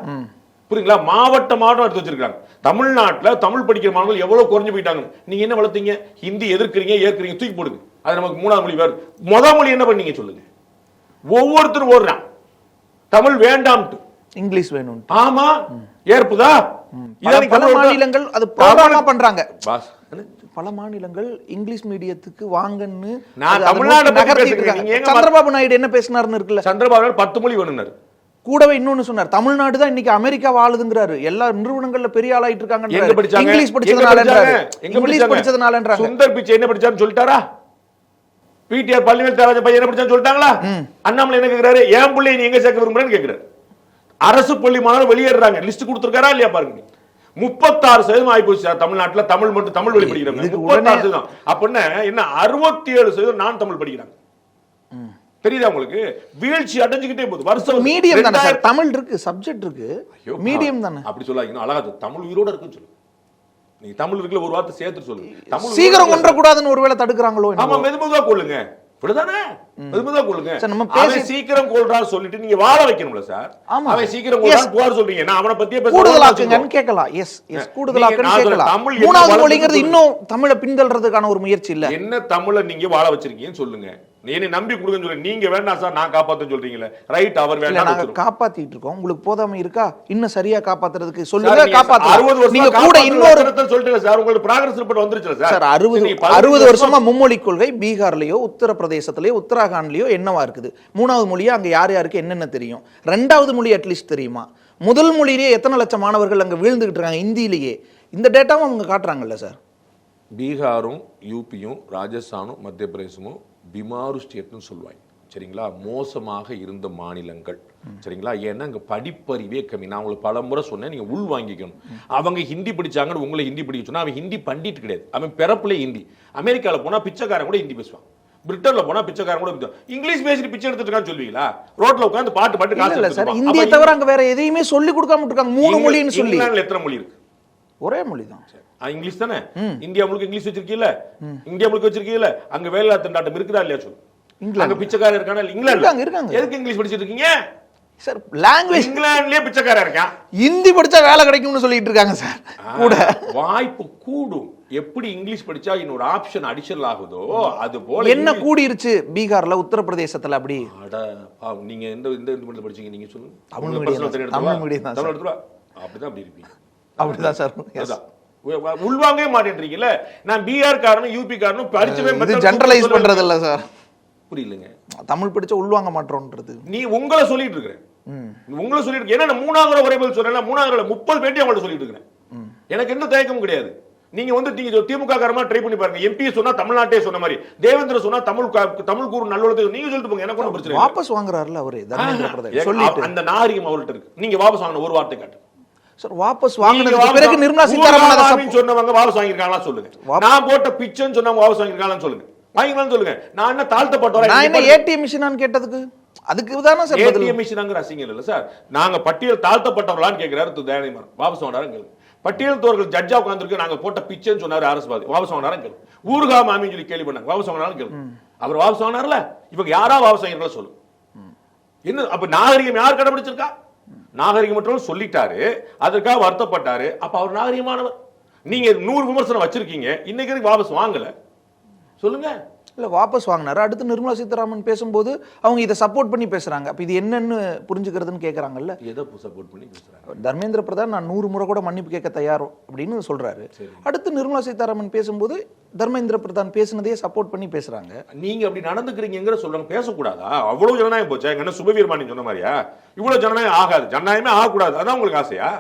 Speaker 4: புரியுங்களா? மாவட்டம் எடுத்து வச்சிருக்காங்க. தமிழ்நாட்டில் தமிழ் படிக்கிற மாணவர்கள் எவ்வளவு குறைஞ்சு போயிட்டாங்க. நீங்க என்ன வளர்த்தீங்க? ஹிந்தி எதிர்க்கிறீங்க, ஏற்கிறீங்க, தூக்கி போடுங்க. அது நமக்கு மூணாவது மொழி வேறு. முதல் மொழி என்ன பண்ணீங்க சொல்லுங்க. ஒவ்வொருத்தரும் ஓடுறான் தமிழ் வேண்டாம்,
Speaker 3: இங்கிலீஷ் வேணும்.
Speaker 4: ஆமா ஏற்புதா?
Speaker 3: பல மாநிலங்கள் அது ப்ரோக்ராமா பண்றாங்க. பல மாநிலங்கள் இங்கிலீஷ் மீடியத்துக்கு வாங்கன்னு சந்திரபாபு நாயுடு என்ன பேசினார்னு இருக்குல்ல.
Speaker 4: சந்திரபாபு 10 மொழி வேணும்னாரு.
Speaker 3: கூடவே இன்னொன்னு சொன்னார், தமிழ்நாடு தான் இன்னைக்கு அமெரிக்கா வாழுதுங்கிறாரு. எல்லா நிறுவனங்கள்ல பெரிய ஆளாயிட்டு இருக்காங்க. இங்கிலீஷ் படிச்சதுனால
Speaker 4: சுந்தர் பிச்சை என்ன படிச்சாருன்னு சொல்லிட்டாரா? பிடிஆர் பள்ளிவேல் தேவராஜ பையன் என்ன படிச்சான்னு சொல்லிட்டாங்களா? அண்ணாமலை என்ன கேக்குறாரு? ஏன் பிள்ளை நீ எங்க சேர்க்க விரும்புறேன்னு கேக்குறாரு. அரசு பள்ளி மாணவர்கள் வெளியேறாங்க. லிஸ்ட் கொடுத்திருக்காரா இல்லையா பாருங்க. 36% ஆயிப்போச்சு தமிழ்நாட்டில் தமிழ் மட்டும் தமிழ் வழி படிக்கிறாங்க. 36% அப்படின்னா என்ன? 67% நான் தமிழ் படிக்கிறாங்க. தெரியுதா உங்களுக்கு? வீழ்ச்சி அடைஞ்சுக்கிட்டே போகுது. வருஷம்
Speaker 3: மீடியம் தானே சார், தமிழ் இருக்கு, சப்ஜெக்ட் இருக்கு, மீடியம் தானே. அப்படி
Speaker 4: சொல்லாதீங்க, அழகா தமிழ் உயிரோட இருக்குன்னு சொல்லு. நீங்க தமிழ் இருக்குல ஒரு வார்த்தை சேர்த்து சொல்லு.
Speaker 3: தமிழ் சீக்கிரம் கொன்ற கூடாதுன்னு ஒருவேளை தடுக்கறாங்களோ?
Speaker 4: ஆமா, மெதுமெதுவா கொள்ளுங்க. இப்படிதானே மெதுமெதுவா கொள்ளுங்க. அவன் சீக்கிரம் கொள்றான்னு சொல்லிட்டு நீங்க வாழ வைக்கணும்ல சார். அவன் சீக்கிரம் கொள்றான்னு புகார் சொல்றீங்க. நான் அவனை பத்தியே பேச
Speaker 3: கூடுதலாக்குங்கன்னு கேட்கலாம். எஸ் எஸ் கூடுதலாக்குன்னு கேட்கலாம். தமிழ் மூணாவது மொழிங்கிறது இன்னும் தமிழை பின்தள்றதுக்கான ஒரு முயற்சி இல்ல.
Speaker 4: என்ன தமிழை நீங்க வாழ வச்சிருக்கீங்கன்னு சொல்லுங்க. என்னை நம்பி கொடுங்கன்னு சொல்லி நீங்க வேண்டாம் சார் நான் காப்பாத்துன்னு சொல்றீங்களே. ரைட், அவர் வேண்டாம்.
Speaker 3: நாங்க காப்பாத்திட்டு இருக்கோம். உங்களுக்கு போதாம இருக்கா? இன்னும் சரியா காப்பாத்துறதுக்கு சொல்லுங்க. காப்பாத்து. 60 வருஷம் நீங்க கூட இன்னொரு
Speaker 4: சொல்லிட்டு சார் உங்களுக்கு ப்ராக்ரஸ் ரிப்போர்ட் வந்துருச்சு சார்.
Speaker 3: 60 வருஷமா மும்மொழி கொள்கை பீகார்லயோ உத்தரப்பிரதேசத்திலயோ உத்தராகண்ட்லயோ என்னவா இருக்குது? மூணாவது மொழியா அங்க யார் யாருக்கு என்னென்ன தெரியும்? ரெண்டாவது மொழி அட்லீஸ்ட் தெரியுமா? முதல் மொழியிலேயே எத்தனை லட்சம் மாணவர்கள் அங்க வீழ்ந்துகிட்டு இருக்காங்க இந்தியிலேயே. இந்த டேட்டாவும் அவங்க காட்டுறாங்கல்ல சார்.
Speaker 4: பீகாரும் யூபியும் ராஜஸ்தானும் மத்திய பிரதேசமும் பிமாரு ஸ்டேட்னு சொல்லுவாங்க. சரிங்களா? மோசமாக இருந்த மாநிலங்கள். சரிங்களா? ஏன்னா அங்கே படிப்பறிவே கம்மி. நான் உங்களுக்கு பல முறை சொன்னேன், நீங்கள் உள் வாங்கிக்கணும். அவங்க ஹிந்தி படிச்சாங்கன்னு உங்களை ஹிந்தி படிக்க சொன்னா அவன் ஹிந்தி பண்டிட் கிடையாது. அவன் பிறப்புல ஹிந்தி. அமெரிக்காவில் போனால் பிச்சைக்காரன் கூட ஹிந்தி பேசுவான். பிரிட்டன்ல போனா பிச்சைக்காரன் கூட இங்கிலீஷ் பேசிட்டு பிச்சை எடுத்துட்டு இருக்கான்னு சொல்லுவீங்களா? ரோட்ல உட்கார்ந்து பாட்டு காசு
Speaker 3: இல்ல சார். இந்திய தவிர அங்க வேற எதையுமே சொல்லி கொடுக்காம இருக்காங்க. 3 மொழின்னு சொல்லி.
Speaker 4: இங்கிலாந்துல எத்தனை மொழி இருக்கு?
Speaker 3: ஒரே மொழி தான்.
Speaker 4: இங்கிலீஷ் தானே. இந்தியா முழுக்க இங்கிலீஷ் வச்சிருக்கீல்ல, இந்தியா முழுக்க வச்சிருக்கீல்ல. அங்க வேலை திண்டாட்டம் இருக்குதா இல்லையா சொல்லு. அங்க பிச்சைக்காரர் இருக்கானா? இங்கிலாந்துல இருக்காங்க. எதுக்கு இங்கிலீஷ் படிச்சிட்டு இருக்கீங்க
Speaker 3: சார்? லாங்குவேஜ்
Speaker 4: இங்கிலாந்துலயே பிச்சைக்காரர் இருக்கான்.
Speaker 3: ஹிந்தி படிச்சா வேலை கிடைக்கும்னு சொல்லிட்டு இருக்காங்க சார். கூட வாய்ப்பு
Speaker 4: கூடும். எப்படி இங்கிலீஷ் படிச்சா இன்னொரு ஆப்ஷன் அடிஷனல் ஆகுதோ அது போல
Speaker 3: என்ன கூடிருச்சு பீகார்ல உத்தரப்பிரதேசத்துல. அப்படி
Speaker 4: நீங்க எந்த எந்த படிச்சீங்க நீங்க சொல்லுங்க.
Speaker 3: தமிழ் மீடியம் தான்.
Speaker 4: அப்படிதான் அப்படி இருப்பீங்க.
Speaker 3: அப்படிதான் சார்.
Speaker 4: உள்வாங்கவே மாட்டேன்றீங்கல்ல. நான் பீகார் காரனும் யூபி காரனும் படிச்சவே
Speaker 3: ஜெனரலைஸ் பண்றது இல்ல சார்.
Speaker 4: புரியலங்க.
Speaker 3: தமிழ் படிச்ச உள்வாங்க மாட்டோம்ன்றது
Speaker 4: நீ உங்களை சொல்லிட்டு இருக்கிறேன். உங்களை சொல்லிட்டு இருக்கேன். ஏன்னா 3வது ஒரே பதில் சொல்றேன். 3வது 30 பேட்டி அவங்கள்ட்ட சொல்லிட்டு இருக்கிறேன். எனக்கு எந்த தயக்கமும் கிடையாது. நீங்க வந்து திமுக காரமா ட்ரை பண்ணி பாருங்க. எம்பி சொன்னா தமிழ்நாட்டே சொன்ன மாதிரி, தேவேந்திர சொன்னா தமிழ் கூறு நல்லுள்ளது நீங்க சொல்லிட்டு போங்க. எனக்கு ஒன்றும் பிரச்சனை.
Speaker 3: வாபஸ் வாங்குறாருல அவரு தர்மேந்திர பிரதான் சொல்லிட்டு.
Speaker 4: அந்த நாகரிகம் அவர்கிட்ட இருக்கு. நீங்க வாபஸ் வாங்கின ஒரு வார்த்தை காட்டு
Speaker 3: சார். வாபஸ் வாங்குனதுக்கு பிறகு நிர்மலா சீதாராமன்
Speaker 4: சொன்னவங்க வாபஸ் வாங்கிருக்காங்களா சொல்லுங்க. நான் போட்ட பிச்சைன்னு சொன்னவங்க வாபஸ் வாங்கிருக்காங்களான்னு சொல்லுங்க. வாங்கிக்கலாம் சொல்லுங்க. நான் என்ன தாழ்த்தப்பட்டவரா?
Speaker 3: நான் என்ன ஏடிஎம் மிஷினான்னு கேட்டதுக்கு அதுக்கு தானே சார் பதில்.
Speaker 4: ஏடிஎம் மிஷினாங்கிற அசிங்கம் இல்ல சார். நாங்க பட்டியல் தாழ்த்தப்பட்டவர்களான்னு கேட்கிறாரு தயாநிதிமாறன். வாபஸ் வாங்கினாரு கேளு. பட்டியல் தோர்கள் ஜட்ஜா உட்கார்ந்துருக்கு, நாங்க போட்ட பிச்சைன்னு சொன்னாரு அரசுவாதி. வாபஸ் வாங்கினாரு கேளு. ஊர்கா மாமின்னு சொல்லி கேள்வி பண்ணாங்க, வாபஸ் வாங்கினாலும் கேளு. அவர் வாபஸ் வாங்கினார்ல, இவங்க யாரா வாபஸ் வாங்கிருக்கா சொல்லு. என்ன அப்ப நாகரிகம் யார் கடைபிடிச்சிருக்கா? நாகரிகம் மட்டும் சொல்லிட்டாரு, அதற்காக வருத்தப்பட்டாரு. அப்ப அவர் நாகரிகமானவர். நீங்க 100 விமர்சனம் வச்சிருக்கீங்க, இன்னைக்கு வாபஸ் வாங்கல சொல்லுங்க.
Speaker 3: இல்ல வாபஸ் வாங்கினாரு. அடுத்து நிர்மலா சீதாராமன் பேசும்போது அவங்க இதை சப்போர்ட் பண்ணி பேசுறாங்க. அப்ப இது என்னன்னு புரிஞ்சுக்கிறதுன்னு கேக்குறாங்கல்ல.
Speaker 4: எதை சப்போர்ட் பண்ணி பேசுறாங்க?
Speaker 3: தர்மேந்திர பிரதான் நான் 100 முறை கூட மன்னிப்பு கேட்க தயாரும் அப்படின்னு சொல்றாரு. அடுத்து நிர்மலா சீதாராமன் பேசும்போது தர்மேந்திர பிரதான் பேசுனதையே சப்போர்ட் பண்ணி பேசுறாங்க.
Speaker 4: நீங்க அப்படி நடந்துக்கிறீங்கிற சொல்றாங்க. பேசக்கூடாதா? அவ்வளவு ஜனநாயகம் போச்சா? என்ன சுபவீரமானி சொன்ன மாதிரியா? இவ்வளவு ஜனநாயகம் ஆகாது, ஜனநாயகமே ஆகக்கூடாது. அதான் உங்களுக்கு ஆசையா?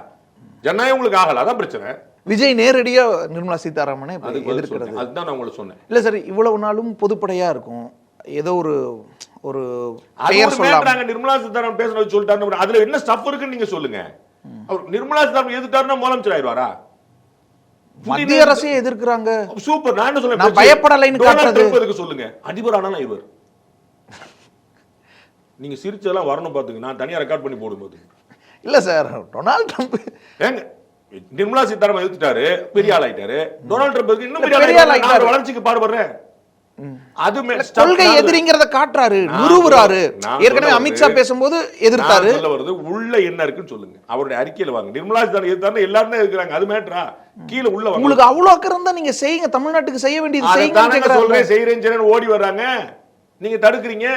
Speaker 4: ஜனநாயகம் உங்களுக்கு ஆகல, அதான் பிரச்சனை.
Speaker 3: விஜய் நேரடியா நிர்மலா சீதாராமனை எதிர்க்கிறது.
Speaker 4: அதுதான் நான் உங்களுக்கு சொன்னேன்.
Speaker 3: இல்ல சார், இவ்வளவு நாளும் பொதுப்படையா இருக்கும், ஏதோ ஒரு
Speaker 4: நிர்மலா சீதாராமன் பேசுறது சொல்லிட்டாரு. அதுல என்ன ஸ்டஃப் இருக்குன்னு நீங்க சொல்லுங்க. அவர் நிர்மலா சீதாராமன் எதிர்த்தாருன்னா முதலமைச்சர் ஆயிடுவாரா?
Speaker 3: மத்திய அரசே எதிர்க்கிறாங்க.
Speaker 4: சூப்பர். நான் என்ன சொல்றேன்,
Speaker 3: பயப்படலைன்னு காட்டுறது
Speaker 4: சொல்லுங்க. அதிபர் ஆனாலும் இவர். நீங்க சிரிச்செல்லாம் வரணும் பாத்துங்க, நான் தனியா ரெக்கார்ட் பண்ணி போடும்போது.
Speaker 3: இல்ல சார், டொனால்ட் ட்ரம்ப்
Speaker 4: ஏங்க நிர்மலா சீதாராமன் எதிர்த்துட்டாரு, பெரிய ஆள் ஆயிட்டாரு. டொனால்ட் ட்ரம்ப் இன்னும் பெரிய ஆள் ஆயிட்டாரு. வளர்ச்சிக்கு பாடுபடுறேன். அது
Speaker 3: கொள்கை எதிரிங்கிறத காட்டுறாரு, நிறுவுறாரு. ஏற்கனவே அமித்ஷா பேசும்போது எதிர்த்தாரு.
Speaker 4: சொல்ல வருது உள்ள என்ன இருக்குன்னு சொல்லுங்க. அவருடைய அறிக்கையில வாங்க. நிர்மலா சீதாராமன் எதிர்த்தாரு, எல்லாரும் எதிர்க்கிறாங்க. அது மேட்டரா? கீழ உள்ள வாங்க. உங்களுக்கு
Speaker 3: அவ்வளவு அக்கறை இருந்தா நீங்க செய்யுங்க, தமிழ்நாட்டுக்கு செய்ய வேண்டியது செய்யுங்க.
Speaker 4: சொல்றேன், செய்யறேன்னு ஓடி வர்றாங்க, நீங்க தடுக்கிறீங்க.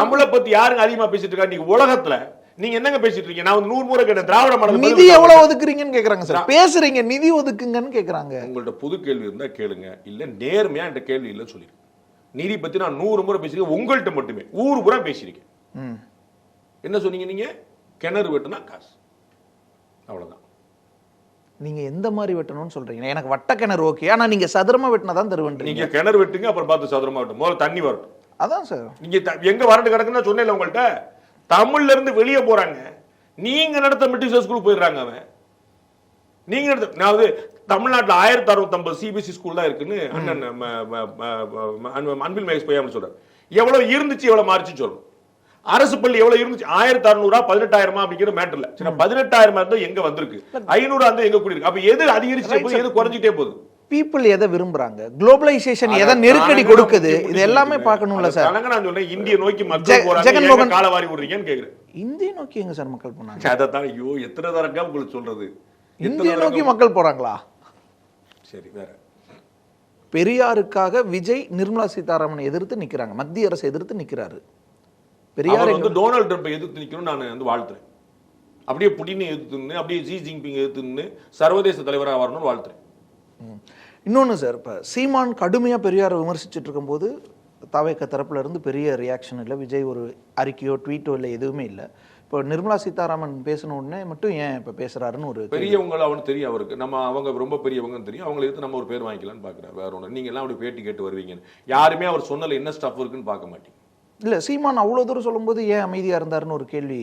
Speaker 4: தமிழை பத்தி யாருங்க அதிகமா பேசிட்டு இருக்கா நீங்க உலகத்துல? நீங்க என்னங்க பேசிட்டு இருக்கீங்க? நான் 100 முறை கேட்டேன், திராவிட மாடல்
Speaker 3: நிதி எவ்வளவு ஒதுக்குறீங்கன்னு கேக்குறாங்க சார். பேசுறீங்க, நிதி ஒதுக்குங்கன்னு கேக்குறாங்க.
Speaker 4: உங்கள்ட்ட புது கேள்வி இருந்தா கேளுங்க, இல்ல நேர்மையா என்ற கேள்வி இல்ல சொல்லிருக்கேன். நிதி பத்தி நான் 100 முறை பேசிருக்கேன், உங்கள்ட்ட மட்டுமே 100 முறை பேசிருக்கேன். என்ன சொன்னீங்க நீங்க? கிணறு வெட்டுனா காசு, அவ்வளவுதான்.
Speaker 3: நீங்க எந்த மாதிரி வெட்டணும்னு சொல்றீங்க? எனக்கு வட்ட கிணறு ஓகே, ஆனா நீங்க சதுரமா வெட்டினா தான் தருவேன்.
Speaker 4: நீங்க கிணறு வெட்டுங்க, அப்புறம் பார்த்து சதுரமா வெட்டும். முதல்ல தண்ணி வரட்டும்.
Speaker 3: அதான் சார்.
Speaker 4: நீங்க எங்க வறண்டு கிடக்குன்னு சொன்னேன் உங்கள்ட்ட. தமிழ்ல இருந்து வெளியே போறாங்க, நீங்க நடத்த மெட்ரிக் ஸ்கூல் போயிடுறாங்க. அவன் நீங்க நடத்த, நான் தமிழ்நாட்டில் 1060 சிபிஎஸ்இ ஸ்கூல் தான் இருக்குன்னு அண்ணன் அன்பில் மகேஷ் பொய்யாமல் சொல்றாரு. எவ்வளவு இருந்துச்சு எவ்வளவு மாறிச்சு சொல்லணும். அரசு பள்ளி எவ்வளவு இருந்துச்சு? 1600 18,000 அப்படிங்கிற மேட்டர்ல 18,000 எங்க வந்திருக்கு, 500 எங்க கூடியிருக்கு. அப்ப எது அதிகரிச்சு போகுது, எது குறைஞ்சிட்டே போகுது?
Speaker 3: பீப்புள் எதை விரும்புறாங்க, குளோபலைசேஷன் எதை நெருக்கடி கொடுக்குது, இது எல்லாமே பார்க்கணும்ல சார்.
Speaker 4: நான் சொல்றேன், இந்திய நோக்கி மக்கள் போறாங்க, காலவாரி விடுறீங்கன்னு கேக்குறேன்.
Speaker 3: இந்திய நோக்கி எங்க சார் மக்கள் போனாங்க?
Speaker 4: அதான் ஐயோ, எத்தனை தரக்கா உங்களுக்கு சொல்றது,
Speaker 3: இந்திய நோக்கி மக்கள் போறாங்களா?
Speaker 4: சரி, வேற.
Speaker 3: பெரியாருக்காக விஜய் நிர்மலா சீதாராமனை எதிர்த்து நிக்கிறாங்க, மத்திய அரசு எதிர்த்து நிக்கிறாரு. பெரியார்
Speaker 4: டொனால்ட் ட்ரம்ப் எதிர்த்து நிக்கணும் நான் வாழ்த்துறேன். அப்படியே புடினை எதிர்த்துன்னு, அப்படியே ஜி ஜின்பிங் எதிர்த்துன்னு சர்வதேச தலைவராக வரணும்னு வாழ்த்துறேன்.
Speaker 3: இன்னொன்னு சார், இப்போ சீமான் கடுமையாக பெரியாரை விமர்சிச்சுட்டு இருக்கும்போது தவேக தரப்புல இருந்து பெரிய ரியாக்ஷன் இல்லை, விஜய் ஒரு அறிக்கையோ ட்வீட்டோ இல்லை, எதுவுமே இல்லை. இப்போ நிர்மலா சீதாராமன் பேசின உடனே மட்டும் ஏன் இப்போ பேசுறாருன்னு ஒரு
Speaker 4: பெரியவங்க அவனுக்கு தெரியும், அவருக்கு நம்ம அவங்க ரொம்ப பெரியவங்கன்னு தெரியும், அவங்களை எடுத்து நம்ம ஒரு பேர் வாங்கிக்கலாம்னு பார்க்குறாரு. வேற ஒன்று, நீங்க எல்லாம் அப்படி பேட்டி கேட்டு வருவீங்க, யாருமே அவர் சொன்னல என்ன ஸ்டஃப் இருக்குன்னு பார்க்க மாட்டீங்க.
Speaker 3: இல்லை, சீமான் அவ்வளோ தூரம் சொல்லும்போது ஏன் அமைதியாக இருந்தாருன்னு ஒரு கேள்வி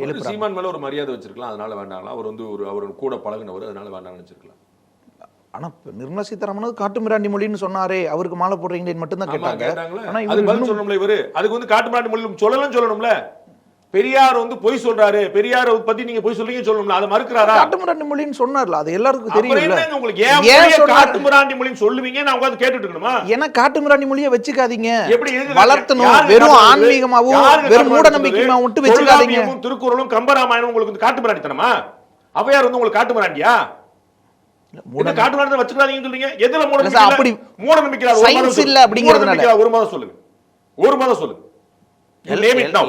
Speaker 3: எழுப்புறாங்க.
Speaker 4: சீமான் மேலே ஒரு மரியாதை வச்சிருக்கலாம், அதனால வேண்டாம். அவர் அவர் கூட பழகினவர், அதனால வேண்டாம்னு வச்சிருக்கலாம்.
Speaker 3: ஆனா நிர்மலா சீதாராமன் காட்டுமிராண்டி மொழின்னு சொன்னாரே, அவருக்கு மாலை போடுறீங்களேன்னு மட்டும் தான் கேட்டாங்க.
Speaker 4: ஆனா அது பதில் சொல்லணும்ல, இவரு அதுக்கு காட்டுமிராண்டி மொழி சொல்லணும்ல. பெரியார் பொய் சொல்றாரு, பெரியார் பத்தி நீங்க போய் சொல்றீங்க சொல்லணும்ல, அதை மறுக்கிறாரா?
Speaker 3: காட்டுமிராண்டி மொழின்னு சொன்னார்ல, அது எல்லாருக்கும் தெரியும்.
Speaker 4: உங்களுக்கு ஏன் காட்டுமிராண்டி மொழின்னு சொல்லுவீங்க, நான் உட்கார்ந்து கேட்டுட்டு இருக்கணுமா?
Speaker 3: ஏன்னா காட்டுமிராண்டி மொழியை வச்சுக்காதீங்க,
Speaker 4: எப்படி
Speaker 3: வளர்த்தணும். வெறும் ஆன்மீகமாவும் வெறும் மூட நம்பிக்கையுமா விட்டு வச்சுக்காதீங்க.
Speaker 4: திருக்குறளும் கம்பராமாயணம் உங்களுக்கு காட்டுமிராண்டித்தனமா? அவையார் உங்களுக்கு காட்டுமிராண்டியா? காட்டுமிராண்டி வச்சுக்காதீங்கன்னு சொல்றீங்க. எதுல மூட நம்பிக்கை? ஒரு மதம் சொல்லுங்க, ஒரு மதம் சொல்லுங்க.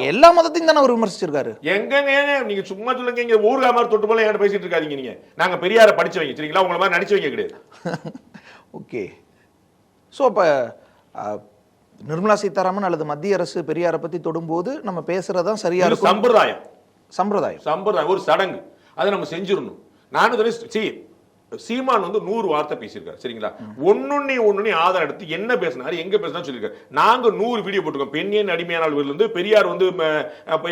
Speaker 3: எல்லா மதத்தையும் தானே அவர் விமர்சிச்சிருக்காரு.
Speaker 4: எங்க நீங்க சும்மா சொல்லுங்க, இங்க ஊர்கா மாதிரி தொட்டு போல என்கிட்ட பேசிட்டு இருக்காதீங்க. நீங்க நாங்க பெரியார படிச்சவங்க சரிங்களா, உங்களை மாதிரி நடிச்சவங்க கிடையாது.
Speaker 3: ஓகே. ஸோ அப்ப நிர்மலா சீதாராமன் அல்லது மத்திய அரசு பெரியாரை பத்தி தொடும்போது நம்ம பேசுறதுதான் சரியா இருக்கும். சம்பிரதாயம்
Speaker 4: ஒரு சடங்கு, அதை நம்ம செஞ்சிடணும். நானும் சீமான் 100 வார்த்தை பேசியிருக்காரு சரிங்களா, ஒன்னொன்னு ஆதாரம் எடுத்து என்ன பேசினாரு, எங்க பேசினாரு சொல்லியிருக்காரு. நாங்க 100 வீடியோ போட்டுருக்கோம். பெண்ணியன் அடிமையான இருந்து பெரியார்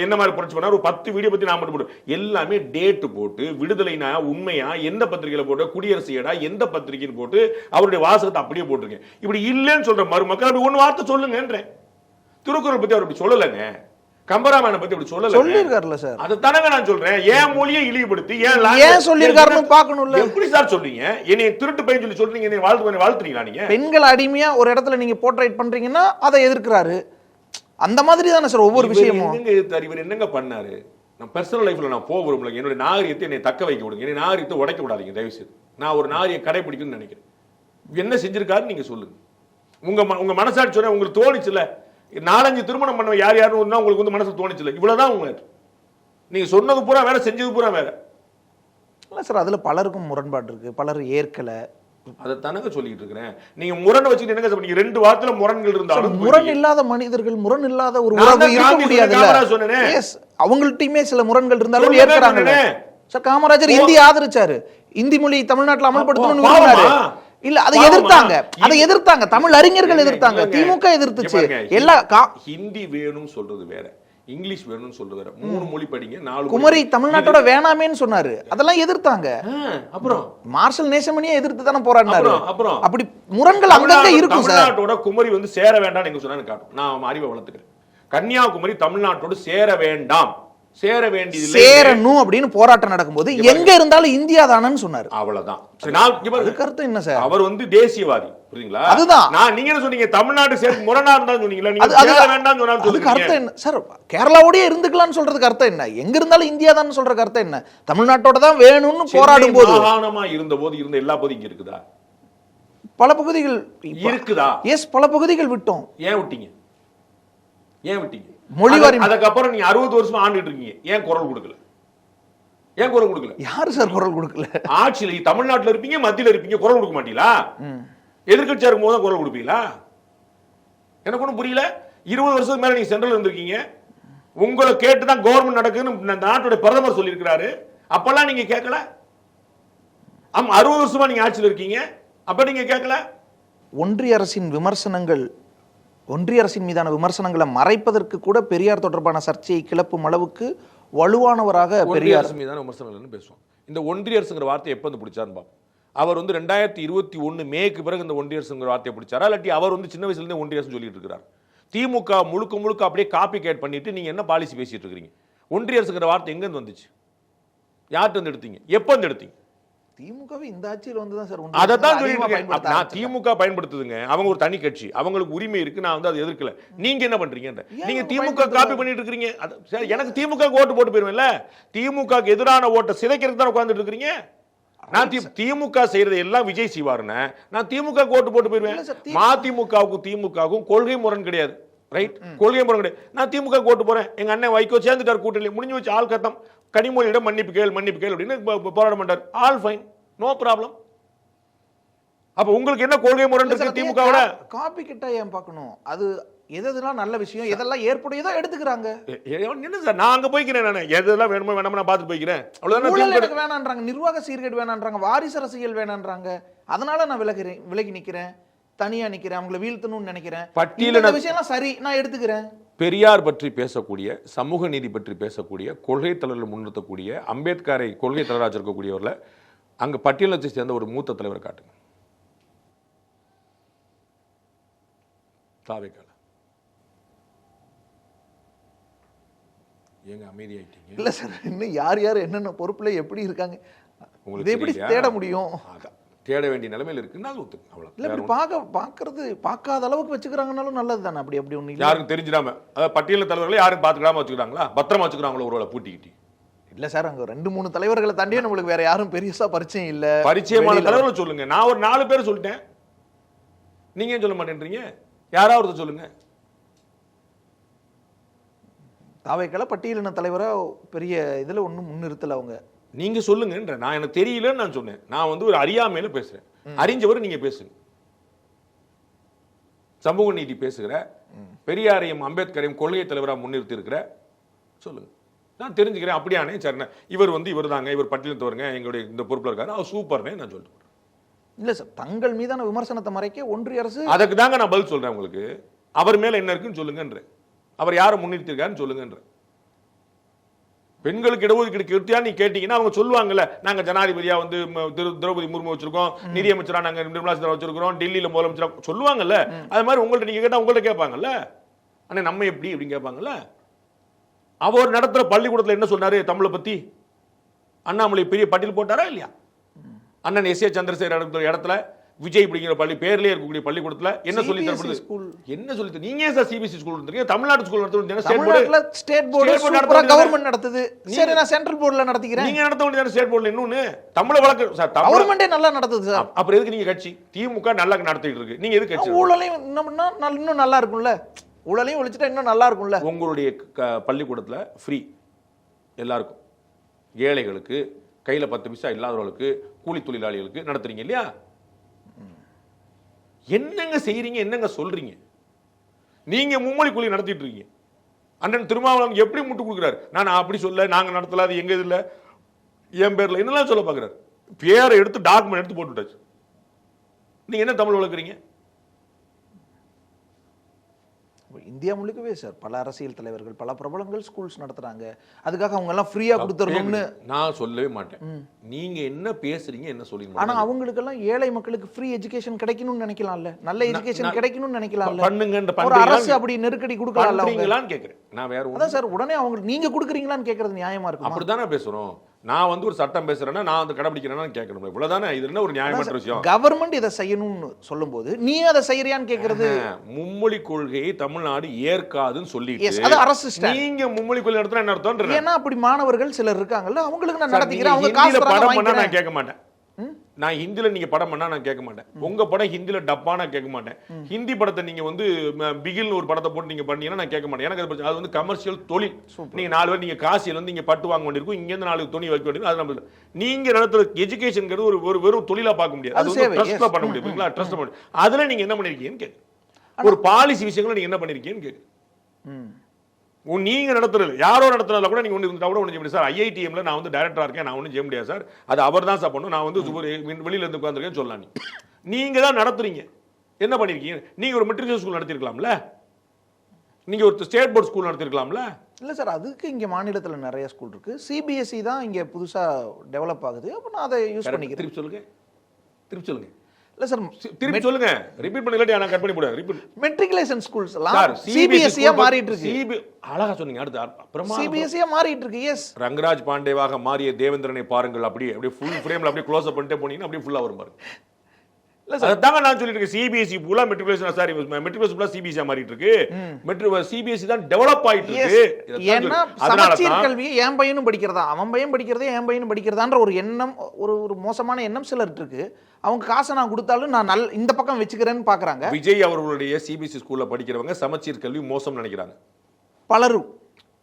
Speaker 4: என்ன மாதிரி புரட்சி பண்ணாரு, ஒரு 10 வீடியோ பத்தி நான் மட்டும் போட்டு எல்லாமே டேட் போட்டு, விடுதலைனா உண்மையா எந்த பத்திரிகையில போட்டு, குடியரசு ஏடா எந்த பத்திரிகைன்னு போட்டு அவருடைய வாசகத்தை அப்படியே போட்டிருக்கேன். இப்படி இல்லைன்னு சொல்ற மருமக்கள் அப்படி 1 வார்த்தை சொல்லுங்கன்றேன். திருக்குறள் பத்தி அவர் அப்படி சொல்லலைங்க. கம்பராமாயணம் பத்தி அப்படி
Speaker 3: சொல்லிருக்காருல்ல சார்.
Speaker 4: அது தானங்க நான் சொல்றேன். ஏன் மொழியை இழிவுபடுத்தி
Speaker 3: ஏன் சொல்லிருக்காருன்னு பாக்கணும்ல.
Speaker 4: எப்படி சார் சொல்றீங்க? என்னை திருட்டு பையன் சொல்லி சொல்றீங்க, என்னை வாழ்த்துறீங்களா நீங்க?
Speaker 3: பெண்கள் அடிமையா ஒரு இடத்துல நீங்க போர்ட்ரைட் பண்றீங்கன்னா அதை எதிர்க்கிறாரு. அந்த மாதிரி தானே சார் ஒவ்வொரு விஷயமும்.
Speaker 4: இவர் என்னங்க பண்ணாரு? நான் பர்சனல் லைஃப்ல நான் போக விரும்பல. என்னுடைய நாகரிகத்தை என்னை தக்க வைக்க விடுங்க. என்னை நாகரிகத்தை உடைக்க விடாதீங்க தயவு செய்து. நான் ஒரு நாகரிகம் கடைபிடிக்கணும்னு நினைக்கிறேன். என்ன செஞ்சிருக்காரு நீங்க சொல்லுங்க. உங்க மனசாட்சி சொன்ன உங்களுக்கு தோணுச்சுல, 4-5 திருமணம் பண்ண யார் யாருன்னு உங்களுக்கு வந்து மனசு தோணுச்சுல, இவ்வளவுதான் உங்க. நீங்க சொன்னது பூரா வேற, செஞ்சது பூரா வேற.
Speaker 3: இல்ல சார், அதுல பலருக்கும் முரண்பாடு இருக்கு, பலர் ஏற்கல.
Speaker 4: அதை தானங்க சொல்லிட்டு இருக்கிறேன். நீங்க முரண் வச்சுட்டு என்னங்க நீங்க 2 வாரத்துல முரண்கள் இருந்தாலும்
Speaker 3: முரண் இல்லாத மனிதர்கள், முரண் இல்லாத ஒரு உறவு இருக்க முடியாது. அவங்கள்ட்டயுமே சில முரண்கள் இருந்தாலும் ஏற்கறாங்க சார். காமராஜர் இந்தி ஆதரிச்சாரு, இந்தி மொழி தமிழ்நாட்டில் அமல்படுத்தணும்னு விரும்பினாரு. இல்ல அதை எதிர்த்தாங்க தமிழ் அறிஞர்கள் எதிர்த்தாங்க, திமுக எதிர்த்துச்சு. எல்லா
Speaker 4: ஹிந்தி வேணும்னு சொல்றது வேற, இங்கிலீஷ் வேணும்னு சொல்றது வேற. 3 மொழி படிங்க, 4
Speaker 3: குமரி தமிழ்நாட்டோட வேணாமேன்னு சொன்னாரு, அதெல்லாம் எதிர்த்தாங்க.
Speaker 4: அப்புறம்
Speaker 3: மார்ஷல் நேசமணியே எதிர்த்து தானே போராடினாரு.
Speaker 4: அப்புறம்
Speaker 3: அப்படி முரண்கள் அங்கங்க இருக்கும் சார்.
Speaker 4: தமிழ்நாட்டோட குமரி வந்து சேர வேண்டாம் நீங்க சொன்னான்னு காட்டும். நான் அறிவை வளர்த்துக்கிறேன். கன்னியாகுமரி தமிழ்நாட்டோட சேர வேண்டாம், சேர வேண்டியது
Speaker 3: சேரணும் அப்படின்னு போராட்டம் நடக்கும்போது எங்க இருந்தாலும் இந்தியா தானன்னு சொன்னாரு.
Speaker 4: அவ்வளவுதான்.
Speaker 3: கருத்து என்ன சார்?
Speaker 4: அவர் வந்து தேசியவாதி, புரியுங்களா?
Speaker 3: அதுதான்
Speaker 4: நீங்க என்ன சொன்னீங்க, தமிழ்நாடு சேர்த்து முரணா இருந்தா சொன்னீங்களா? நீங்க சேர வேண்டாம் சொன்னான்னு சொல்லுங்க.
Speaker 3: அர்த்தம் என்ன சார்? கேரளாவோடயே இருந்துக்கலாம்னு சொல்றதுக்கு அர்த்தம் என்ன? எங்க இருந்தாலும் இந்தியா தான் சொல்றதுக்கு அர்த்தம் என்ன? தமிழ்நாட்டோட தான் வேணும்னு போராடும் போது
Speaker 4: மாகாணமா இருந்தபோது இருந்த எல்லா பகுதியும் இங்க இருக்குதா?
Speaker 3: பல பகுதிகள்
Speaker 4: இருக்குதா?
Speaker 3: எஸ், பல பகுதிகள் விட்டோம்.
Speaker 4: ஏன் விட்டீங்க? ஏன் விட்டீங்க?
Speaker 3: மொழிவாரி
Speaker 4: அதுக்கப்புறம் நீங்க 60 வருஷமா ஆண்டுட்டு இருக்கீங்க, ஏன் குரல் கொடுக்கல? ஏன் குரல் கொடுக்கல?
Speaker 3: யாரு சார் குரல் கொடுக்கல?
Speaker 4: ஆட்சியில தமிழ்நாட்டுல இருப்பீங்க, மத்தியில இருப்பீங்க, குரல் கொடுக்க மாட்டீங்களா? எதிர்கட்சியா இருக்கும் போது குரல் கொடுப்பீங்களா? எனக்கு ஒன்றும் புரியல. 20 வருஷத்துக்கு மேல நீங்க சென்ட்ரல் இருந்திருக்கீங்க, உங்களை கேட்டுதான் கவர்மெண்ட் நடக்குதுன்னு நாட்டுடைய பிரதமர் சொல்லியிருக்கிறாரு. அப்பெல்லாம் நீங்க கேட்கல. 60 வருஷமா நீங்க ஆட்சியில் இருக்கீங்க, அப்ப நீங்க கேட்கல.
Speaker 3: ஒன்றிய அரசின் விமர்சனங்கள், ஒன்றிய அரசின் மீதான விமர்சனங்களை மறைப்பதற்கு கூட பெரியார் தொடர்பான சர்ச்சையை கிளப்பும் அளவுக்கு வலுவானவராக பெரியார்
Speaker 4: மீதான விமர்சனங்கள் பேசுவோம். இந்த ஒன்றிய அரசுங்கிற வார்த்தை எப்ப வந்து பிடிச்சாருன்னு பார்ப்போம். அவர் வந்து 2021 மேக்கு பிறகு இந்த ஒன்றிய அரசுங்கிற வார்த்தையை பிடிச்சாரா, இல்லாட்டி அவர் வந்து சின்ன வயசுல இருந்தே ஒன்றிய அரசு சொல்லிட்டு இருக்கிறார்? திமுக முழுக்க அப்படியே காப்பி கேட் பண்ணிட்டு நீங்க என்ன பாலிசி பேசிட்டு இருக்கீங்க? ஒன்றிய அரசுங்கிற வார்த்தை எங்க இருந்து வந்துச்சு? யார்கிட்ட வந்து எடுத்தீங்க? எப்ப வந்து எடுத்தீங்க?
Speaker 3: திமுகவே இந்த ஆட்சியில் வந்து தான் சார்.
Speaker 4: அதான் சொல்லிட்டு நான் திமுக பயன்படுத்துதுங்க, அவங்க ஒரு தனி கட்சி, அவங்களுக்கு உரிமை இருக்கு, நான் வந்து அதை எதிர்க்கல. நீங்க என்ன பண்றீங்க? நீங்க திமுக காப்பி பண்ணிட்டு இருக்கீங்க. எனக்கு திமுக ஓட்டு போட்டு போயிருவேன்ல, திமுக எதிரான ஓட்டை சிதைக்கிறதுக்கு தான் உட்கார்ந்துட்டு இருக்கீங்க. நான் திமுக செய்யறது எல்லாம் விஜய் செய்வாருன்னு நான் திமுக ஓட்டு போட்டு போயிருவேன். மதிமுகவுக்கும் திமுகவுக்கும் கொள்கை முரண் கிடையாது, ரைட்? கொள்கை முரண் கிடையாது. நான் திமுக ஓட்டு போறேன், எங்க அண்ணன் வைகோ சேர்ந்துட்டார் கூட்டணி, முடிஞ்சு வச்சு, ஆள் கத்தம். கனிமொழியிடம் மன்னிப்பு கேள் அப்படின்னு போராட மாட்டார், ஆல் ஃபைன், நோ ப்ராப்ளம். அப்ப உங்களுக்கு என்ன கொள்கை முரண் இருக்கு திமுகவோட? காப்பி கிட்ட ஏன் பார்க்கணும்? அது எதெல்லாம் நல்ல விஷயம், எதெல்லாம் ஏற்புடையதோ எடுத்துக்கிறாங்க. என்ன சார், நான் அங்க போய்க்கிறேன், நான் எதெல்லாம் வேணுமோ வேணாம நான் பார்த்து போய்க்கிறேன், அவ்வளவுதான். எனக்கு வேணான்றாங்க, நிர்வாக சீர்கேடு வேணான்றாங்க, வாரிசு அரசியல் வேணான்றாங்க. அதனால நான் விலகி நிக்கிறேன், தனியா நிக்கிறேன், அவங்களை வீழ்த்தணும்னு நினைக்கிறேன். பட்டியல விஷயம்லாம் சரி, நான் எடுத்துக்கிறேன். பெரியார் பற்றி பேசக்கூடிய, சமூக நீதி பற்றி பேசக்கூடிய, கொள்கை தலைவர்கள் முன்னிறுத்தக்கூடிய, அம்பேத்கரை கொள்கை தலைவராக இருக்கக்கூடியவர்ல அங்க பட்டியலை சேர்ந்த ஒரு மூத்த தலைவர் காட்டுங்க. தாவேக்கால ஏங்க அமைதியாயிட்டீங்க? இல்ல சார், இன்னும் யார் என்னென்ன பொறுப்புல எப்படி இருக்காங்க உங்களுக்கு எப்படி தேட முடியும்? தேட வேண்டிய நிலைமையில் இருக்குன்னு அது ஒத்துக்கு, அவ்வளவு. இல்ல இப்படி பார்க்காத அளவுக்கு வச்சுக்கிறாங்கனாலும் நல்லது தானே. அப்படி ஒண்ணு யாருக்கும் தெரிஞ்சிடாம, அதாவது பட்டியல் தலைவர்களை யாரும் பார்த்துக்காம வச்சுக்கிறாங்களா, பத்திரமா வச்சுக்கிறாங்களோ ஒருவேளை பூட்டிக்கிட்டு? இல்ல சார், அங்க 2-3 தலைவர்களை தாண்டியே நம்மளுக்கு வேற யாரும் பெருசா பரிச்சயம் இல்ல. பரிச்சயமான தலைவர்கள் சொல்லுங்க. நான் ஒரு 4 பேர் சொல்லிட்டேன், நீங்க ஏன் சொல்ல மாட்டேன்றீங்க? யாராவது சொல்லுங்க. தாவேக்கால பட்டியலின தலைவரா பெரிய இதுல ஒண்ணும் முன்னிறுத்தல அவங்க. நீங்க சொல்லுங்கன்ற, நான் எனக்கு தெரியலன்னு நான் சொன்னேன். நான் வந்து ஒரு அறியாமையில பேசுறேன், அறிஞ்சவர் நீங்க பேசுங்க. சமூக நீதி பேசுகிற, பெரியாரையும் அம்பேத்கரையும் கொள்கை தலைவராக முன்னிறுத்தி இருக்கிற சொல்லுங்க, நான் தெரிஞ்சுக்கிறேன். அப்படியானே சரி, இவர் வந்து இவர் தாங்க, இவர் பட்டியல் தவறுங்க, எங்களுடைய இந்த பொறுப்பில் இருக்காரு, அவர் சூப்பர்னே நான் சொல்லிட்டு. இல்ல சார், தங்கள் மீதான விமர்சனத்தை மறைக்க ஒன்றிய அரசு, அதுக்கு தாங்க நான் பதில் சொல்றேன் உங்களுக்கு. அவர் மேல என்ன இருக்குன்னு சொல்லுங்கன்ற, அவர் யாரை முன்னிறுத்திருக்காருன்னு சொல்லுங்கன்ற. பெண்களுக்கு இடஒதுக்கீடு கிருத்தியா நீ கேட்டீங்கன்னா அவங்க சொல்லுவாங்கல்ல, நாங்க ஜனாதிபதியா வந்து திரௌபதி முர்மு வச்சிருக்கோம், நிதியமைச்சரா நாங்க நிர்மலா சீதாராமன் வச்சிருக்கிறோம், டெல்லியில முதலமைச்சரா சொல்லுவாங்கல்ல. அது மாதிரி உங்கள்ட்ட நீங்க கேட்டா உங்கள்ட்ட கேட்பாங்கல்ல, ஆனா நம்ம எப்படி அப்படின்னு கேட்பாங்கல்ல. அவர் நடத்துற பள்ளிக்கூடத்துல என்ன சொன்னாரு தமிழை பத்தி? அண்ணாமலை பெரிய பட்டியல் போட்டாரா இல்லையா? அண்ணன் எஸ் ஏ சந்திரசேகர் இடத்துல விஜய் அப்படிங்கிற பள்ளி பேர்லயே இருக்கக்கூடிய பள்ளிக்கூடத்துல என்ன சொல்லி தரப்படுது? என்ன சொல்லி நீங்க சார் சிபிஎஸ்இ ஸ்கூல் நடத்துறீங்க, தமிழ்நாடு ஸ்கூல் நடத்துறீங்க.
Speaker 3: தமிழ்நாட்டுல ஸ்டேட் போர்டு சூப்பரா கவர்மெண்ட் நடத்துது. சரி, நான் சென்ட்ரல் போர்டுல நடத்திக்கிறேன்.
Speaker 4: நீங்க நடத்த வேண்டியது ஸ்டேட் போர்டுல இன்னொன்னு தமிழ வழக்கு சார்.
Speaker 3: கவர்மெண்டே நல்லா நடத்துது சார்.
Speaker 4: அப்புறம் எதுக்கு நீங்க கட்சி? திமுக நல்லா நடத்திட்டு இருக்கு, நீங்க எதுக்கு கட்சி?
Speaker 3: ஊழலையும் இன்னும் நல்லா இருக்கும்ல, ஊழலையும் ஒழிச்சிட்டா இன்னும் நல்லா இருக்கும்ல.
Speaker 4: உங்களுடைய பள்ளிக்கூடத்துல ஃப்ரீ எல்லாருக்கும், ஏழைகளுக்கு, கையில 10 பைசா இல்லாதவர்களுக்கு, கூலி தொழிலாளிகளுக்கு நடத்துறீங்க இல்லையா? என்னங்க செய்யறீங்க, என்னங்க சொல்றீங்க? நீங்க மும்மொழி கொள்கை நடத்திட்டு இருக்கீங்க. அண்ணன் திருமாவளவன் எப்படி முட்டு கொடுக்குறாரு? நான் அப்படி சொல்ல, நாங்க நடத்தல, அது எங்க இதுல என் பேர்ல என்னெல்லாம் சொல்ல பாக்குறாரு. பேரை எடுத்து டாக்குமெண்ட் எடுத்து போட்டுட்டாச்சு. நீங்க என்ன தமிழ் வளர்க்குறீங்க?
Speaker 3: இந்தியா முழுக்கவே சார் பல அரசியல் தலைவர்கள், பல பிரபலங்கள் ஸ்கூல்ஸ் நடத்துறாங்க. அதுக்காக அவங்க எல்லாம் ஃப்ரீயா கொடுத்துறணும்னு
Speaker 4: நான் சொல்லவே மாட்டேன். நீங்க என்ன பேசுறீங்க, என்ன சொல்றீங்க?
Speaker 3: ஆனா அவங்களுக்கு எல்லாம் ஏழை மக்களுக்கு ஃப்ரீ எஜுகேஷன் கிடைக்கணும்னு நினைக்கலாம்ல, நல்ல எஜுகேஷன் கிடைக்கணும்னு நினைக்கலாம்ல.
Speaker 4: பண்ணுங்க,
Speaker 3: ஒரு அரசு அப்படி நெருக்கடி கொடுக்கலாம்னு
Speaker 4: கேக்குறேன் நான். வேற
Speaker 3: அதான் சார், உடனே அவங்க நீங்க கொடுக்குறீங்களான்னு கேக்குறது நியாயமா இருக்கும்.
Speaker 4: அப்படிதானே பேசுறோம். நான் வந்து ஒரு சட்டம் பேசுறேன்னா நான் வந்து கடைபிடிக்கிறேன்னு கேட்கணும். இவ்வளவுதானே. இது என்ன ஒரு நியாயமான விஷயம்?
Speaker 3: கவர்மெண்ட் இதை செய்யணும்னு சொல்லும்போது நீ அதை செய்யறியான்னு கேக்குறது.
Speaker 4: மும்மொழி கொள்கையை தமிழ்நாடு ஏற்காதுன்னு சொல்லிட்டு
Speaker 3: அது அரசு
Speaker 4: நீங்க மும்மொழி கொள்கை நடத்துனா என்ன அர்த்தம்?
Speaker 3: ஏன்னா அப்படி மாணவர்கள் சிலர் இருக்காங்கல்ல, அவங்களுக்கு நான் நடத்திக்கிறேன். அவங்க
Speaker 4: காசு
Speaker 3: படம்
Speaker 4: பண்ணா நான் கேட்க மாட்டேன். நான் ஹிந்தில நீங்க படம் பண்ணா நான் கேட்க மாட்டேன். உங்க படம் ஹிந்தில டப்பா நான் கேட்க மாட்டேன். ஹிந்தி படத்தை நீங்க வந்து பிகில் ஒரு படத்தை போட்டு நீங்க பண்ணீங்கன்னா நான் கேட்க மாட்டேன். எனக்கு அது வந்து கமர்ஷியல் தொழில். நீங்க 4 பேர் நீங்க காசியில இருந்து நீங்க பட்டு வாங்க வேண்டியிருக்கும், இங்க இருந்து 4 துணி வைக்க வேண்டியிருக்கும். அது நம்ம நீங்க நடத்துற எஜுகேஷன்ங்கிறது ஒரு வெறும் தொழிலா பார்க்க முடியாது. அது வந்து ட்ரஸ்ட்ல பண்ண முடியும். ட்ரஸ்ட் பண்ண அதுல நீங்க என்ன பண்ணிருக்கீங்கன்னு கேட்கு. ஒரு பாலிசி விஷயங்களை நீங்க என்ன பண்ணிருக்கீங்கன்னு கேட்கு. நீங்க நடத்துறது யாரோ நடத்துறதுல கூட நீங்க ஒன்று கூட ஒன்று சார். ஐஐடிஎம்ல நான் வந்து டைரக்டரா இருக்கேன், நான் ஒன்றும் செய்ய முடியாது சார், அது அவர் தான் சார் பண்ணும், நான் வந்து வெளியில இருந்து உட்காந்துருக்கேன்னு சொல்லலாம். நீங்க தான் நடத்துறீங்க, என்ன பண்ணிருக்கீங்க? நீங்க ஒரு மெட்ரிகுலேஷன் ஸ்கூல் நடத்திருக்கலாம்ல, நீங்க ஒரு ஸ்டேட் போர்ட் ஸ்கூல் நடத்திருக்கலாம்ல.
Speaker 3: இல்ல சார், அதுக்கு இங்க மாநிலத்துல நிறைய ஸ்கூல் இருக்கு. சிபிஎஸ்இ தான் இங்க புதுசா டெவலப் ஆகுது. அப்ப நான் அதை யூஸ் பண்ணிக்கிறேன். திருப்பி சொல்லுங்க. இல்ல சார்,
Speaker 4: திருப்பி சொல்லுங்க. ரிப்பீட் பண்ணல, நான் கட் பண்ணி போடுறேன். ரிப்பீட்.
Speaker 3: மெட்ரிகுலேஷன் ஸ்கூல்ஸ் எல்லாம் சிபிஎஸ்இ மாறிட்டு இருக்கு.
Speaker 4: அழகா சொன்னீங்க. அடுத்து
Speaker 3: சிபிஎஸ்இ மாறிட்டு இருக்கு. எஸ்,
Speaker 4: ரங்கராஜ் பாண்டேவாக மாறிய தேவேந்திரனை பாருங்கள். அப்படியே ஃபுல் ஃப்ரேம்ல அப்படியே க்ளோஸ் அப் பண்ணிட்டே போனீங்கன்னா அப்படியே ஃபுல்லா வரும் பாருங்க. இல்ல சார், அதாங்க நான் சொல்லிட்டு இருக்கேன். சிபிஎஸ்இ ஃபுல்லா மெட்ரிகுலேஷன், சாரி மெட்ரிகுலேஷன் ஃபுல்லா சிபிஎஸ்இ மாறிட்டு இருக்கு. சிபிஎஸ்இ தான் டெவலப் ஆயிட்டு இருக்கு.
Speaker 3: ஏன்னா சமச்சீர் கல்வி என் பையனும் படிக்கிறதா, அவன் பையன் படிக்கிறதே என் பையனும் படிக்கிறதான்ற ஒரு எண்ணம், ஒரு மோசமான எண்ணம் சிலர் இருக்கு. அவங்க காசை நான் கொடுத்தாலும் நான் இந்த பக்கம் வச்சுக்கிறேன்னு பாக்குறாங்க.
Speaker 4: விஜய் அவர்களுடைய சிபிஎஸ்இ ஸ்கூல்ல படிக்கிறவங்க சமச்சீர் கல்வி மோசம் நினைக்கிறாங்க.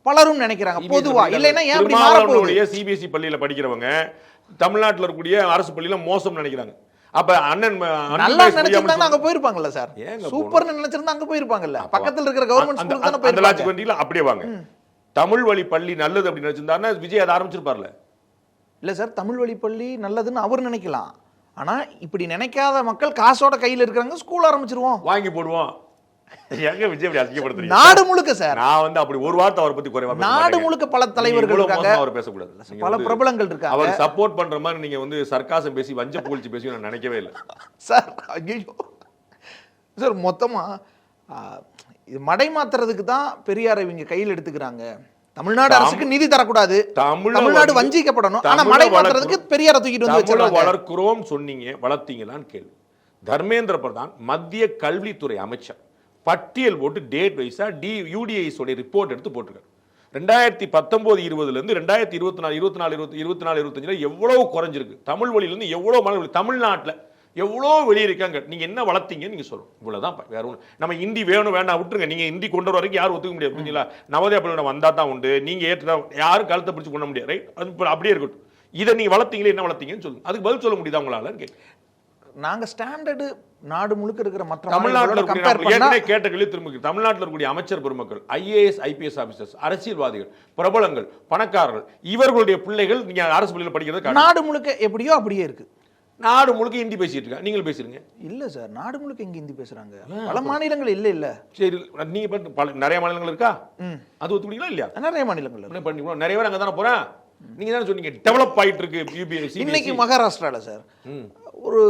Speaker 3: பலரும் நினைக்கிறாங்க பொதுவா. இல்லைன்னா ஏன் அப்படி மாற போகுது?
Speaker 4: சிபிஎஸ்இ பள்ளியில படிக்கிறவங்க தமிழ்நாட்டில் இருக்கக்கூடிய அரசு பள்ளியில மோசம் நினைக்கிறாங்க. அப்ப அண்ணன்
Speaker 3: நல்லா நினைச்சிருந்தாங்க அங்க போயிருப்பாங்கல்ல சார். சூப்பர்னு நினைச்சிருந்தா அங்க போயிருப்பாங்கல்ல. பக்கத்துல இருக்கிற கவர்மெண்ட் ஸ்கூல் தான போயிருப்பாங்க.
Speaker 4: அப்படியே வாங்க. தமிழ் வழி பள்ளி நல்லது அப்படி நினைச்சிருந்தாருன்னா விஜய் அதை ஆரம்பிச்சிருப்பார்ல.
Speaker 3: இல்ல சார், தமிழ் வழி பள்ளி நல்லதுன்னு அவர் நினைக்கலாம். ஆனா இப்படி நினைக்காத மக்கள் காசோட கையில இருக்காங்க, ஸ்கூல் ஆரம்பிச்சிருவோம், வாங்கி போடுவோம்.
Speaker 4: எங்க விஜய் அப்படி அசிங்கப்படுத்துறீங்க?
Speaker 3: நாடு முழுக்க சார்.
Speaker 4: நான் வந்து அப்படி ஒரு வார்த்தை அவரை பத்தி குறைவா பேச.
Speaker 3: நாடு முழுக்க பல தலைவர்கள் இருக்காங்க,
Speaker 4: அவர் பேசக்கூடாது.
Speaker 3: பல பிரபலங்கள் இருக்காங்க.
Speaker 4: அவர் சப்போர்ட் பண்ற மாதிரி நீங்க வந்து சர்க்காசம் பேசி வஞ்ச புகழ்ச்சி பேசி நான் நினைக்கவே இல்லை
Speaker 3: சார். ஐயோ சார், மொத்தமா இது மடை மாத்துறதுக்கு தான் பெரியாரை இவங்க கையில் எடுத்துக்கிறாங்க. தமிழ்நாடு அரசுக்கு நிதி தரக்கூடாது, தமிழ்நாடு வஞ்சிக்கப்படணும். ஆனா மடை மாத்துறதுக்கு பெரியாரை தூக்கிட்டு வந்து வச்சிருக்காங்க.
Speaker 4: வளர்க்கிறோம் சொன்னீங்க, வளர்த்தீங்களான்னு கேள்வி. தர்மேந்திர பிரதான் மத்திய கல்வித்துறை அமைச்சர் பட்டியல் போட்டு டேட் வைஸா UDIS உடைய ரிப்போர்ட் எடுத்து போட்டிருக்காரு. 2019-20 இருந்து 2024-25 எவ்வளவு குறைஞ்சிருக்கு தமிழ் வழியில இருந்து, எவ்வளவு மாணவர்கள் தமிழ்நாட்டில் எவ்வளோ வெளியே இருக்காங்க. நீங்க என்ன வளர்த்தீங்க நீங்க சொல்லணும். இவ்வளவுதான். வேற ஒன்று நம்ம ஹிந்தி வேணும் வேண்டாம் விட்டுருங்க. நீங்க ஹிந்தி கொண்டு வர வரைக்கும் யாரும் ஒத்துக்க முடியாது. புரியுங்களா? நவோதயா பள்ளியோட வந்தா தான் உண்டு. நீங்க ஏற்ற யாரும் கழுத்தை பிடிச்சு கொள்ள முடியாது. ரைட்? அது அப்படியே இருக்கட்டும். இதை நீங்க வளர்த்தீங்களே, என்ன வளர்த்தீங்கன்னு சொல்லுங்க. அதுக்கு பதில் சொல்ல முடியுதா உங்களால?
Speaker 3: நாங்க ஸ்டாண்டர்டு நாடு முழுக்க இருக்கிற மற்ற
Speaker 4: தமிழ்நாட்டில் கேட்ட கேள்வி திரும்ப. தமிழ்நாட்டில் இருக்கக்கூடிய அமைச்சர் பெருமக்கள், IAS IPS ஆபீசர்ஸ், அரசியல்வாதிகள், பிரபலங்கள், பணக்காரர்கள், இவர்களுடைய பிள்ளைகள் நீங்க அரசு பள்ளியில் படிக்கிறது
Speaker 3: நாடு முழுக்க எப்படியோ அப்படியே இருக்கு.
Speaker 4: நாடு முழுக்க ஹிந்தி பேசிட்டு இருக்கா, நீங்களும் பேசுறீங்க.
Speaker 3: இல்ல சார், நாடு முழுக்க இங்க ஹிந்தி பேசுறாங்க. பல மாநிலங்கள் இல்ல. சரி,
Speaker 4: நீங்க நிறைய மாநிலங்கள் இருக்கா? அது ஒத்துக்கிட்டீங்களா இல்லையா?
Speaker 3: நிறைய மாநிலங்கள்
Speaker 4: பண்ணிக்கலாம். நிறைய பேர் அங்க தானே போறேன். நீங்க தானே சொன்னீங்க டெவலப் ஆயிட்டு இருக்கு.
Speaker 3: இன்னைக்கு மகாராஷ்டிரால சார் ஒரு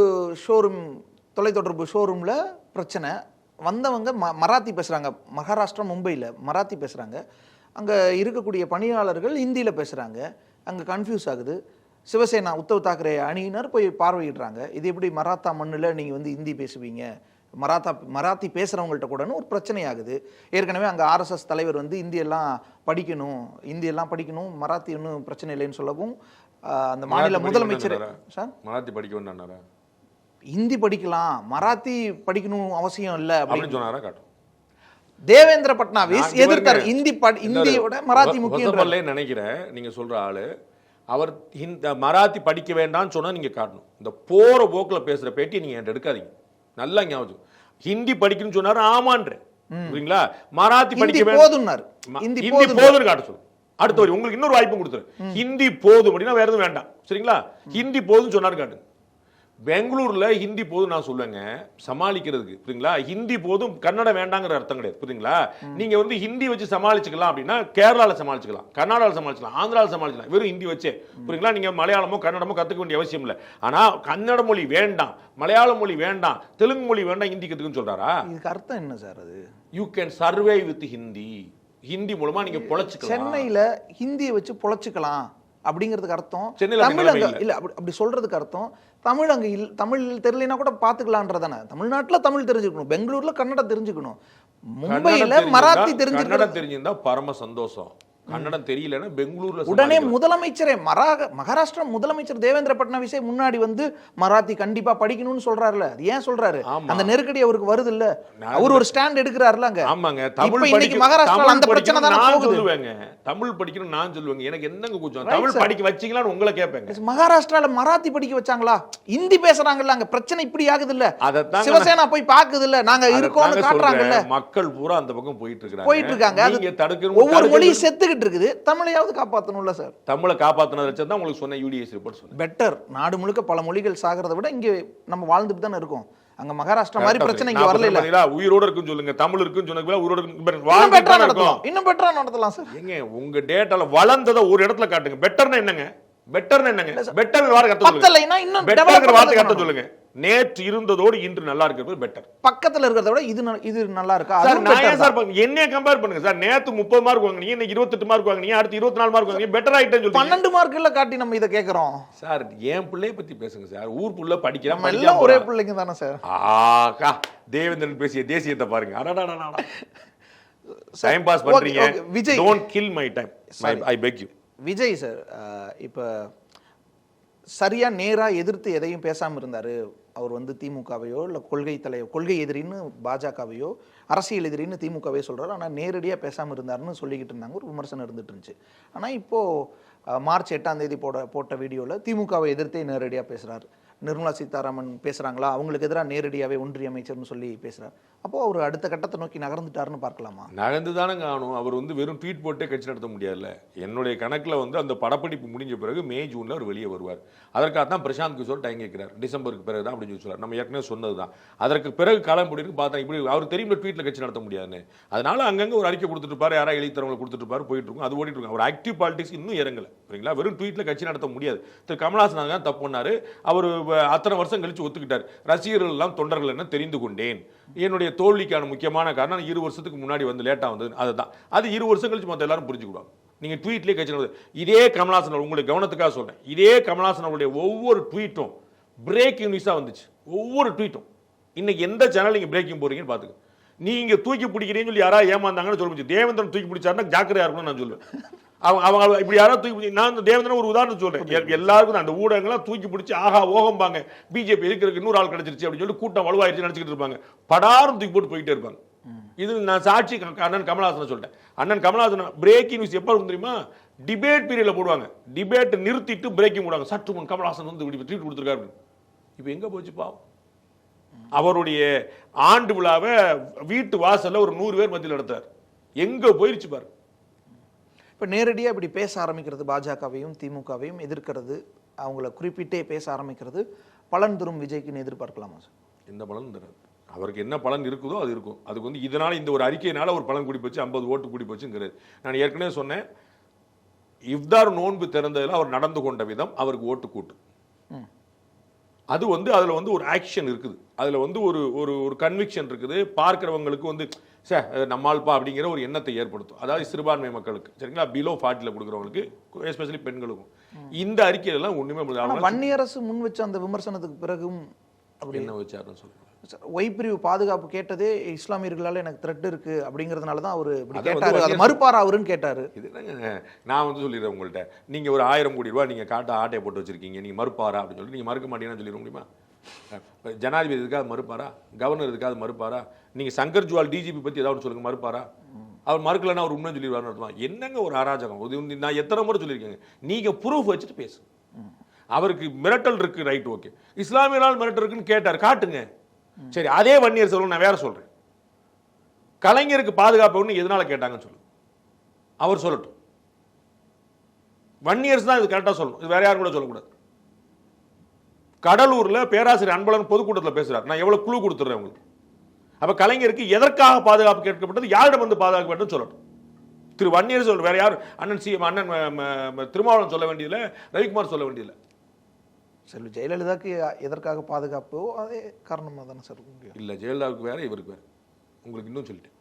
Speaker 3: ஷோரூம், தொலைத்தொடர்பு ஷோரூம்ல பிரச்சனை. வந்தவங்க மராத்தி பேசுறாங்க. மகாராஷ்டிரா மும்பையில் மராத்தி பேசுறாங்க. அங்கே இருக்கக்கூடிய பணியாளர்கள் ஹிந்தியில் பேசுகிறாங்க, அங்கே கன்ஃபியூஸ் ஆகுது. சிவசேனா உத்தவ் தாக்கரே அணியினர் போய் பார்வையிடுறாங்க. இது எப்படி மராத்தா மண்ணில் நீங்கள் வந்து ஹிந்தி பேசுவீங்க, மராத்தி பேசுகிறவங்கள்ட்ட கூடன்னு ஒரு பிரச்சனை ஆகுது. ஏற்கனவே அங்கே ஆர்எஸ்எஸ் தலைவர் வந்து இந்தியெல்லாம் படிக்கணும், மராத்தி ஒன்றும் பிரச்சனை இல்லைன்னு சொல்லவும் அந்த மாநில முதலமைச்சர் சார்
Speaker 4: மராத்தி படிக்க வேண்டாம்,
Speaker 3: ஹிந்தி படிக்கலாம், மராத்தி படிக்கணும் அவசியம் இல்லை அப்படின்னு
Speaker 4: சொன்னாரா காட்டும்.
Speaker 3: தேவேந்திர பட்னாவிஸ் எதிர்த்தார். இந்தியோட மராத்தி முக்கியம்
Speaker 4: நினைக்கிறேன். நீங்க சொல்ற ஆளு அவர் மராத்தி படிக்க வேண்டாம்னு சொன்னா நீங்க காட்டணும். இந்த போற போக்குல பேசுற பேட்டி நீங்க என்கிட்ட எடுக்காதீங்க. நல்லா ஞாபகம். ஹிந்தி படிக்கணும்னு சொன்னாரு, ஆமான்ற புரியுங்களா. மராத்தி படிக்க
Speaker 3: போதும்னாரு,
Speaker 4: ஹிந்தி போதும்னு காட்ட சொல்லு. அடுத்த வரி உங்களுக்கு இன்னொரு வாய்ப்பு கொடுத்துரு. ஹிந்தி போதும் அப்படின்னா வேற எதுவும் வேண்டாம், சரிங்களா. ஹிந்தி போதும்னு சொன்னாரு காட்டு. பெங்களூர்ல ஹிந்தி போதும் நான் சொல்லுவேங்க சமாளிக்கிறதுக்கு, புரியுங்களா. ஹிந்தி போதும் கன்னடம் வேண்டாங்கிற அர்த்தம் கிடையாது, புரியுங்களா. நீங்க வந்து ஹிந்தி வச்சு சமாளிச்சுக்கலாம் அப்படின்னா கேரளால சமாளிச்சுக்கலாம், கர்நாடகாவில் சமாளிச்சுக்கலாம், ஆந்திராவில் சமாளிக்கலாம், வெறும் ஹிந்தி வச்சே, புரியுங்களா. நீங்க மலையாளமோ கன்னடமோ கத்துக்க வேண்டிய அவசியம் இல்லை. ஆனா கன்னட மொழி வேண்டாம், மலையாள மொழி வேண்டாம், தெலுங்கு மொழி வேண்டாம், ஹிந்தி கத்துக்குன்னு சொல்றாரா?
Speaker 3: இதுக்கு அர்த்தம் என்ன சார்? அது
Speaker 4: you can survey with Hindi. Hindi மூலமா நீங்க பொழைச்சுக்கலாம்.
Speaker 3: சென்னையில ஹிந்தியை வச்சு பொழைச்சுக்கலாம் அப்படிங்கிறதுக்கு அர்த்தம் தமிழ் அங்க இல்ல. அப்படி சொல்றதுக்கு அர்த்தம் தமிழ் அங்க தமிழ் தெரியலனா கூட பாத்துக்கலாம்ன்றதானே. தமிழ்நாட்டுல தமிழ் தெரிஞ்சுக்கணும், பெங்களூர்ல கன்னடம் தெரிஞ்சுக்கணும், மும்பைல மராத்தி
Speaker 4: தெரிஞ்சிருந்தா பரம சந்தோஷம். கன்னடம் தெரியலன்னா பெங்களூர்ல
Speaker 3: உடனே முதலமைச்சரே மகாராஷ்டிரா முதலமைச்சர் தேவேந்திர பட்னாவிஸே முன்னாடி வந்து மராத்தி கண்டிப்பா படிக்கணும்னு சொல்றாருல. அது ஏன் சொல்றாரு? அந்த நெருக்கடி அவருக்கு வருது இல்ல, அவர் ஒரு ஸ்டாண்ட் எடுக்கிறாருல அங்க.
Speaker 4: ஆமாங்க, தமிழ்
Speaker 3: இன்னைக்கு மகாராஷ்டிரால அந்த பிரச்சனை தான்
Speaker 4: நான் சொல்லுவேங்க. தமிழ் படிக்கணும் நான் சொல்லுவேங்க. எனக்கு என்னங்க கொஞ்சம் தமிழ் படிக்க வச்சீங்களான்னு உங்களை கேட்பேங்க.
Speaker 3: மகாராஷ்டிரால மராத்தி படிக்க வச்சாங்களா? ஹிந்தி பேசுறாங்கல்ல அங்க, பிரச்சனை இப்படி ஆகுது இல்ல. சிவசேனா போய் பாக்குது இல்ல, நாங்க இருக்கோம்னு காட்டுறாங்கல்ல.
Speaker 4: மக்கள் பூரா அந்த பக்கம் போயிட்டு இருக்காங்க.
Speaker 3: நீங்க தடுக்கணும், ஒவ்வொரு மொழி செத்து இருக்குது, தமிழையாவது காப்பாற்றணும்ல சார்.
Speaker 4: தமிழை காப்பாத்தினது வச்சு தான் உங்களுக்கு சொன்ன யூடிஎஸ் ரிப்போர்ட் சொன்னேன்.
Speaker 3: பெட்டர். நாடு முழுக்க பல மொழிகள் சாகிறத விட இங்க நம்ம வாழ்ந்துட்டு தானே இருக்கோம். அங்க மகாராஷ்டிரா மாதிரி பிரச்சனை இங்க வரல இல்ல.
Speaker 4: உயிரோட இருக்குன்னு சொல்லுங்க, தமிழ் இருக்குன்னு சொன்னீங்க, உயிரோட
Speaker 3: இன்னும் பெட்டரா நடத்தலாம் சார்.
Speaker 4: ஏங்க உங்க டேட்டால வளர்ந்தத ஒரு இடத்துல காட்டுங்க. பெட்டர்னா என்னங்க? பெட்டர்னா என்னங்க? பெட்டர் வார்த்தை கட்ட சொல்லுங்க. இன்னும் பெட்டர் வார்த்தை கட்ட சொல்லுங்க. நேற்று இருந்ததோடு இன்று நல்லா இருக்கிறது பெட்டர்.
Speaker 3: பக்கத்துல இருக்கிறத விட இது நல்லா இருக்கா
Speaker 4: சார்? என்ன கம்பேர் பண்ணுங்க சார். நேத்து 30 மார்க் வாங்குனீங்க, இன்னைக்கு 28 மார்க் வாங்குனீங்க, அடுத்து 24 மார்க் வாங்குனீங்க, பெட்டர் ஆயிட்டேன்னு சொல்லி
Speaker 3: 12 மார்க்ல காட்டி நம்ம இத கேக்குறோம்
Speaker 4: சார். ஏன் பிள்ளைய பத்தி பேசுங்க சார். ஊர் புள்ள படிக்கிறான்,
Speaker 3: எல்லாம் ஒரே பிள்ளைங்க தானே சார்.
Speaker 4: ஆகா, தேவேந்திரன் பேசிய தேசியத்தை பாருங்க. அடடடடடா, டைம் பாஸ் பண்றீங்க. Vijay, don't kill my time, I beg you.
Speaker 3: Vijay sir இப்ப சரியா நேரா எதிர்த்து எதையும் பேசாம இருந்தாரு. அவர் வந்து திமுகவையோ இல்லை கொள்கை எதிரின்னு பாஜகவையோ, அரசியல் எதிரின்னு திமுகவே சொல்றாரு. ஆனால் நேரடியாக பேசாமல் இருந்தாருன்னு சொல்லிக்கிட்டு இருந்தாங்க, ஒரு விமர்சனம் இருந்துட்டு இருந்துச்சு. ஆனால் இப்போ மார்ச் 8ஆம் தேதி போட்ட வீடியோவில் திமுகவை எதிர்த்தே நேரடியாக பேசுறாரு. நிர்மலா சீதாராமன் பேசுறாங்களா, அவங்களுக்கு எதிராக நேரடியாகவே ஒன்றிய அமைச்சர்னு சொல்லி பேசுறாரு. அப்போ அவர் அடுத்த கட்டத்தை நோக்கி நகர்ந்துட்டாருன்னு பார்க்கலாமா?
Speaker 4: நகர்ந்து தானே காணும். அவர் வந்து வெறும் ட்வீட் போட்டே கட்சி நடத்த முடியாதுல்ல. என்னுடைய கணக்கில் வந்து அந்த படப்பிடிப்பு முடிஞ்ச பிறகு மே ஜூனில் அவர் வெளியே வருவார். அதற்காக தான் பிரசாந்த் கிஷோர் டைம் கேட்கிறார். டிசம்பருக்கு பிறகு தான் அப்படின்னு சொல்லுவார். நம்ம ஏற்கனவே சொன்னது தான். அதற்கு பிறகு காலம் முடிவு பார்த்தா இப்படி அவர் தெரியும் ட்வீட்டில் கட்சி நடத்த முடியாதுன்னு. அதனால அங்கங்கே ஒரு அறிக்கை கொடுத்துட்டு இருப்பாரு, யாராவது எழுதித்தரவங்களை கொடுத்துட்டு இருப்பாரு, போயிட்டு இருக்கும், அது ஓடிட்டு இருக்கும். அவர் ஆக்டிவ் பாலிடிக்ஸ் இன்னும் இறங்கல, சரிங்களா. வெறும் ட்வீட்டில் கட்சி நடத்த முடியாது. திரு கமல்ஹாசன் தான் தப்பு பண்ணாரு. அவர் அத்தனை வருஷம் கழிச்சு ஒத்துக்கிட்டார். ரசிகர்கள் எல்லாம் தொண்டர்கள் என்ன தெரிந்து கொண்டேன். என்னுடைய தோல்விக்கான முக்கியமான காரணம் 2 வருஷத்துக்கு முன்னாடி வந்து லேட்டா வந்தது. அதுதான். அது 2 வருஷம் கழிச்சு மற்ற எல்லாரும் புரிஞ்சுக்கிடுவாங்க. நீங்க ட்வீட்லேயே கட்சி நடந்தது. இதே கமல்ஹாசன் உங்களுக்கு கவனத்துக்காக சொல்றேன். இதே கமல்ஹாசன் அவருடைய ஒவ்வொரு ட்வீட்டும் பிரேக்கிங் நியூஸா வந்துச்சு. ஒவ்வொரு ட்வீட்டும் இன்னைக்கு எந்த சேனல் நீங்க பிரேக்கிங் போறீங்கன்னு பாத்துக்க. நீங்க தூக்கி பிடிக்கிறீங்கன்னு சொல்லி யாராவது ஏமாந்தாங்கன்னு சொல்ல முடியும். தேவேந்திரன் தூக்கி பிடிச்சாருன்னா ஜாக்கிரதையா இருக்கணும்னு நான் சொல்லுவேன். அவங்க இப்படி யாராவது தூக்கி, நான் தேவேந்திரன் ஒரு உதாரணம் சொல்றேன். எல்லாருக்கும் அந்த ஊடகங்கள்லாம் தூக்கி பிடிச்சி ஆஹா ஓகம்பாங்க, பிஜேபி இருக்கிறதுக்கு இன்னொரு ஆள் கிடைச்சிருச்சு அப்படின்னு சொல்லி கூட்டம் வலுவாயிருச்சு நினைச்சிட்டு இருப்பாங்க. படாரும் தூக்கி போட்டு போயிட்டே இருப்பாங்க. இது நான் சாட்சி அண்ணன் கமல்ஹாசன் சொல்லிட்டேன். அண்ணன் கமல்ஹாசன் பிரேக்கிங் நியூஸ் எப்போ தெரியுமா? டிபேட் பீரியட்ல போடுவாங்க. டிபேட் நிறுத்திட்டு பிரேக்கிங் போடுவாங்க. சற்று முன் கமல்ஹாசன் வந்து ட்வீட் கொடுத்துருக்காரு. இப்போ எங்க போச்சு பாவம். அவருடைய ஆண்டு விழாவை வீட்டு வாசல்ல ஒரு 100 பேர் மத்தியில் நடத்தார். எங்க போயிருச்சு பாரு.
Speaker 3: இப்போ நேரடியாக இப்படி பேச ஆரம்பிக்கிறது, பாஜகவையும் திமுகவையும் எதிர்க்கிறது, அவங்கள குறிப்பிட்டே பேச ஆரம்பிக்கிறது பலன் தரும் விஜய்க்குன்னு எதிர்பார்க்கலாமா சார்?
Speaker 4: எந்த பலன் தராது. அவருக்கு என்ன பலன் இருக்குதோ அது இருக்கும். அதுக்கு வந்து இதனால இந்த ஒரு அறிக்கையினால ஒரு பலன் கூடி போச்சு, 50 ஓட்டு கூடி போச்சுங்கிறது. நான் ஏற்கனவே சொன்னேன், இஃப்தார் நோன்பு திறந்ததில் அவர் நடந்து கொண்ட விதம் அவருக்கு ஓட்டு கூட்டு. அது வந்து அதில் வந்து ஒரு ஆக்ஷன் இருக்குது, அதில் வந்து ஒரு ஒரு ஒரு கன்விக்ஷன் இருக்குது, பார்க்குறவங்களுக்கு வந்து சார் நம்மால்ப்பா அப்படிங்கிற ஒரு எண்ணத்தை ஏற்படுத்தும். அதாவது சிறுபான்மை மக்களுக்கு சரிங்களா, பிலோ 40 கொடுக்குறவங்களுக்கு, எஸ்பெஷலி பெண்களுக்கும். இந்த அறிக்கையிலலாம் ஒன்றுமே
Speaker 3: வன்னியரசு முன் வச்ச அந்த விமர்சனத்துக்கு பிறகும் அப்படி
Speaker 4: என்ன வச்சாருன்னு சொல்லுங்க.
Speaker 3: ஒய் பிரிவு பாதுகாப்பு கேட்டதே இஸ்லாமியர்களால எனக்கு த்ரெட் இருக்கு அப்படிங்கிறதுனால தான் அவர் இப்படி கேட்டாரு, அது மறுப்பாரா அவருன்னு கேட்டாரு.
Speaker 4: இது நான் வந்து சொல்லிடுறேன் உங்கள்கிட்ட, நீங்க ஒரு 1000 கோடி ரூபாய் நீங்க ஆட்டையை போட்டு வச்சிருக்கீங்க, நீங்க மறுப்பாரா அப்படின்னு சொல்லி நீங்க மறுக்க மாட்டீங்கன்னு சொல்லிட முடியுமா? ஜனாதிபதி இதுக்காக மறுப்பாரா? கவர்னர் இதுக்காக மறுப்பாரா? நீங்க சங்கர் ஜுவால் டிஜிபி பத்தி ஏதாவது சொல்லுங்க, மறுப்பாரா? அவர் மறுக்கலன்னா அவர் உண்மை சொல்லிடுவாருன்னு அர்த்தமா? என்னங்க ஒரு அராஜகம் இது! நான் எத்தனை முறை சொல்லியிருக்கேங்க, நீங்க ப்ரூஃப் வச்சுட்டு பேசு. அவருக்கு மிரட்டல் இருக்கு, ரைட், ஓகே. இஸ்லாமியரால் மிரட்டல் இருக்குன்னு கேட்டார், காட்டுங்க. சரி, அதே வன்னியர் செல்வம் நான் வேற சொல்றேன். கலைஞருக்கு பாதுகாப்பு எதனால கேட்டாங்கன்னு சொல்லு, அவர் சொல்லட்டும். வன்னியர்ஸ் தான் இது கரெக்டா சொல்லணும், இது வேற யாரும் கூட சொல்லக்கூடாது. கடலூர்ல பேராசிரியர் அன்பழகன் பொதுக்கூட்டத்தில் பேசுறாரு, நான் எவ்வளவு குழு கொடுத்துறேன் உங்களுக்கு. அப்ப கலைஞருக்கு எதற்காக பாதுகாப்பு கேட்கப்பட்டது, யாரிடம் வந்து பாதுகாக்கப்பட்டது சொல்லட்டும். திரு வன்னியர் சொல்ற, வேற யாரும் அண்ணன் சிஎம் அண்ணன் திருமாவளவன் சொல்ல வேண்டியதில்லை, ரவிக்குமார் சொல்ல வேண்டியதில்லை.
Speaker 3: செல்வி ஜெயலலிதாக்கு எதற்காக பாதுகாப்போ அதே காரணமாக தானே சார் முடியும்.
Speaker 4: இல்லை, ஜெயலலிதாவுக்கு வேற இவருக்கு வேற. உங்களுக்கு இன்னும் சொல்லிட்டேன்,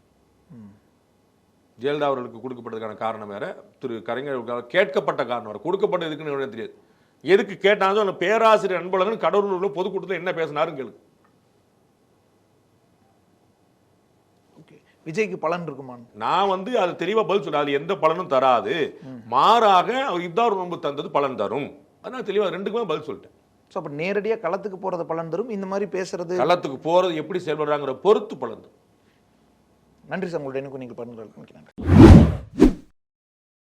Speaker 4: ஜெயலலிதா அவர்களுக்கு கொடுக்கப்பட்டதுக்கான காரணம் வேற, திரு கலைஞர் கேட்கப்பட்ட காரணம் வேற. கொடுக்கப்பட்டதுக்குன்னு தெரியாது, எதுக்கு கேட்டாலும் பேராசிரியர் அன்பழகன் கடலூர்ல பொதுக்கூட்டத்தில் என்ன பேசினாருன்னு கேளு.
Speaker 3: விஜய்க்கு பலன் இருக்குமா?
Speaker 4: நான் வந்து அது தெளிவா பதில் சொல்ல, அது எந்த பலனும் தராது, மாறாக அவர் இஃப்தார் நோன்பு தந்தது பலன் தரும். அதனால தெளிவா ரெண்டுக்குமே பதில் சொல்லிட்டேன்.
Speaker 3: ஸோ அப்போ நேரடியாக களத்துக்கு போறது பலன் தரும், இந்த மாதிரி பேசுறது
Speaker 4: களத்துக்கு போறது எப்படி செயல்படுறாங்கிற பொறுத்து பலன் தரும்.
Speaker 3: நன்றி சார், உங்களுடைய நீங்கள் பண்ணுறது. நன்றி.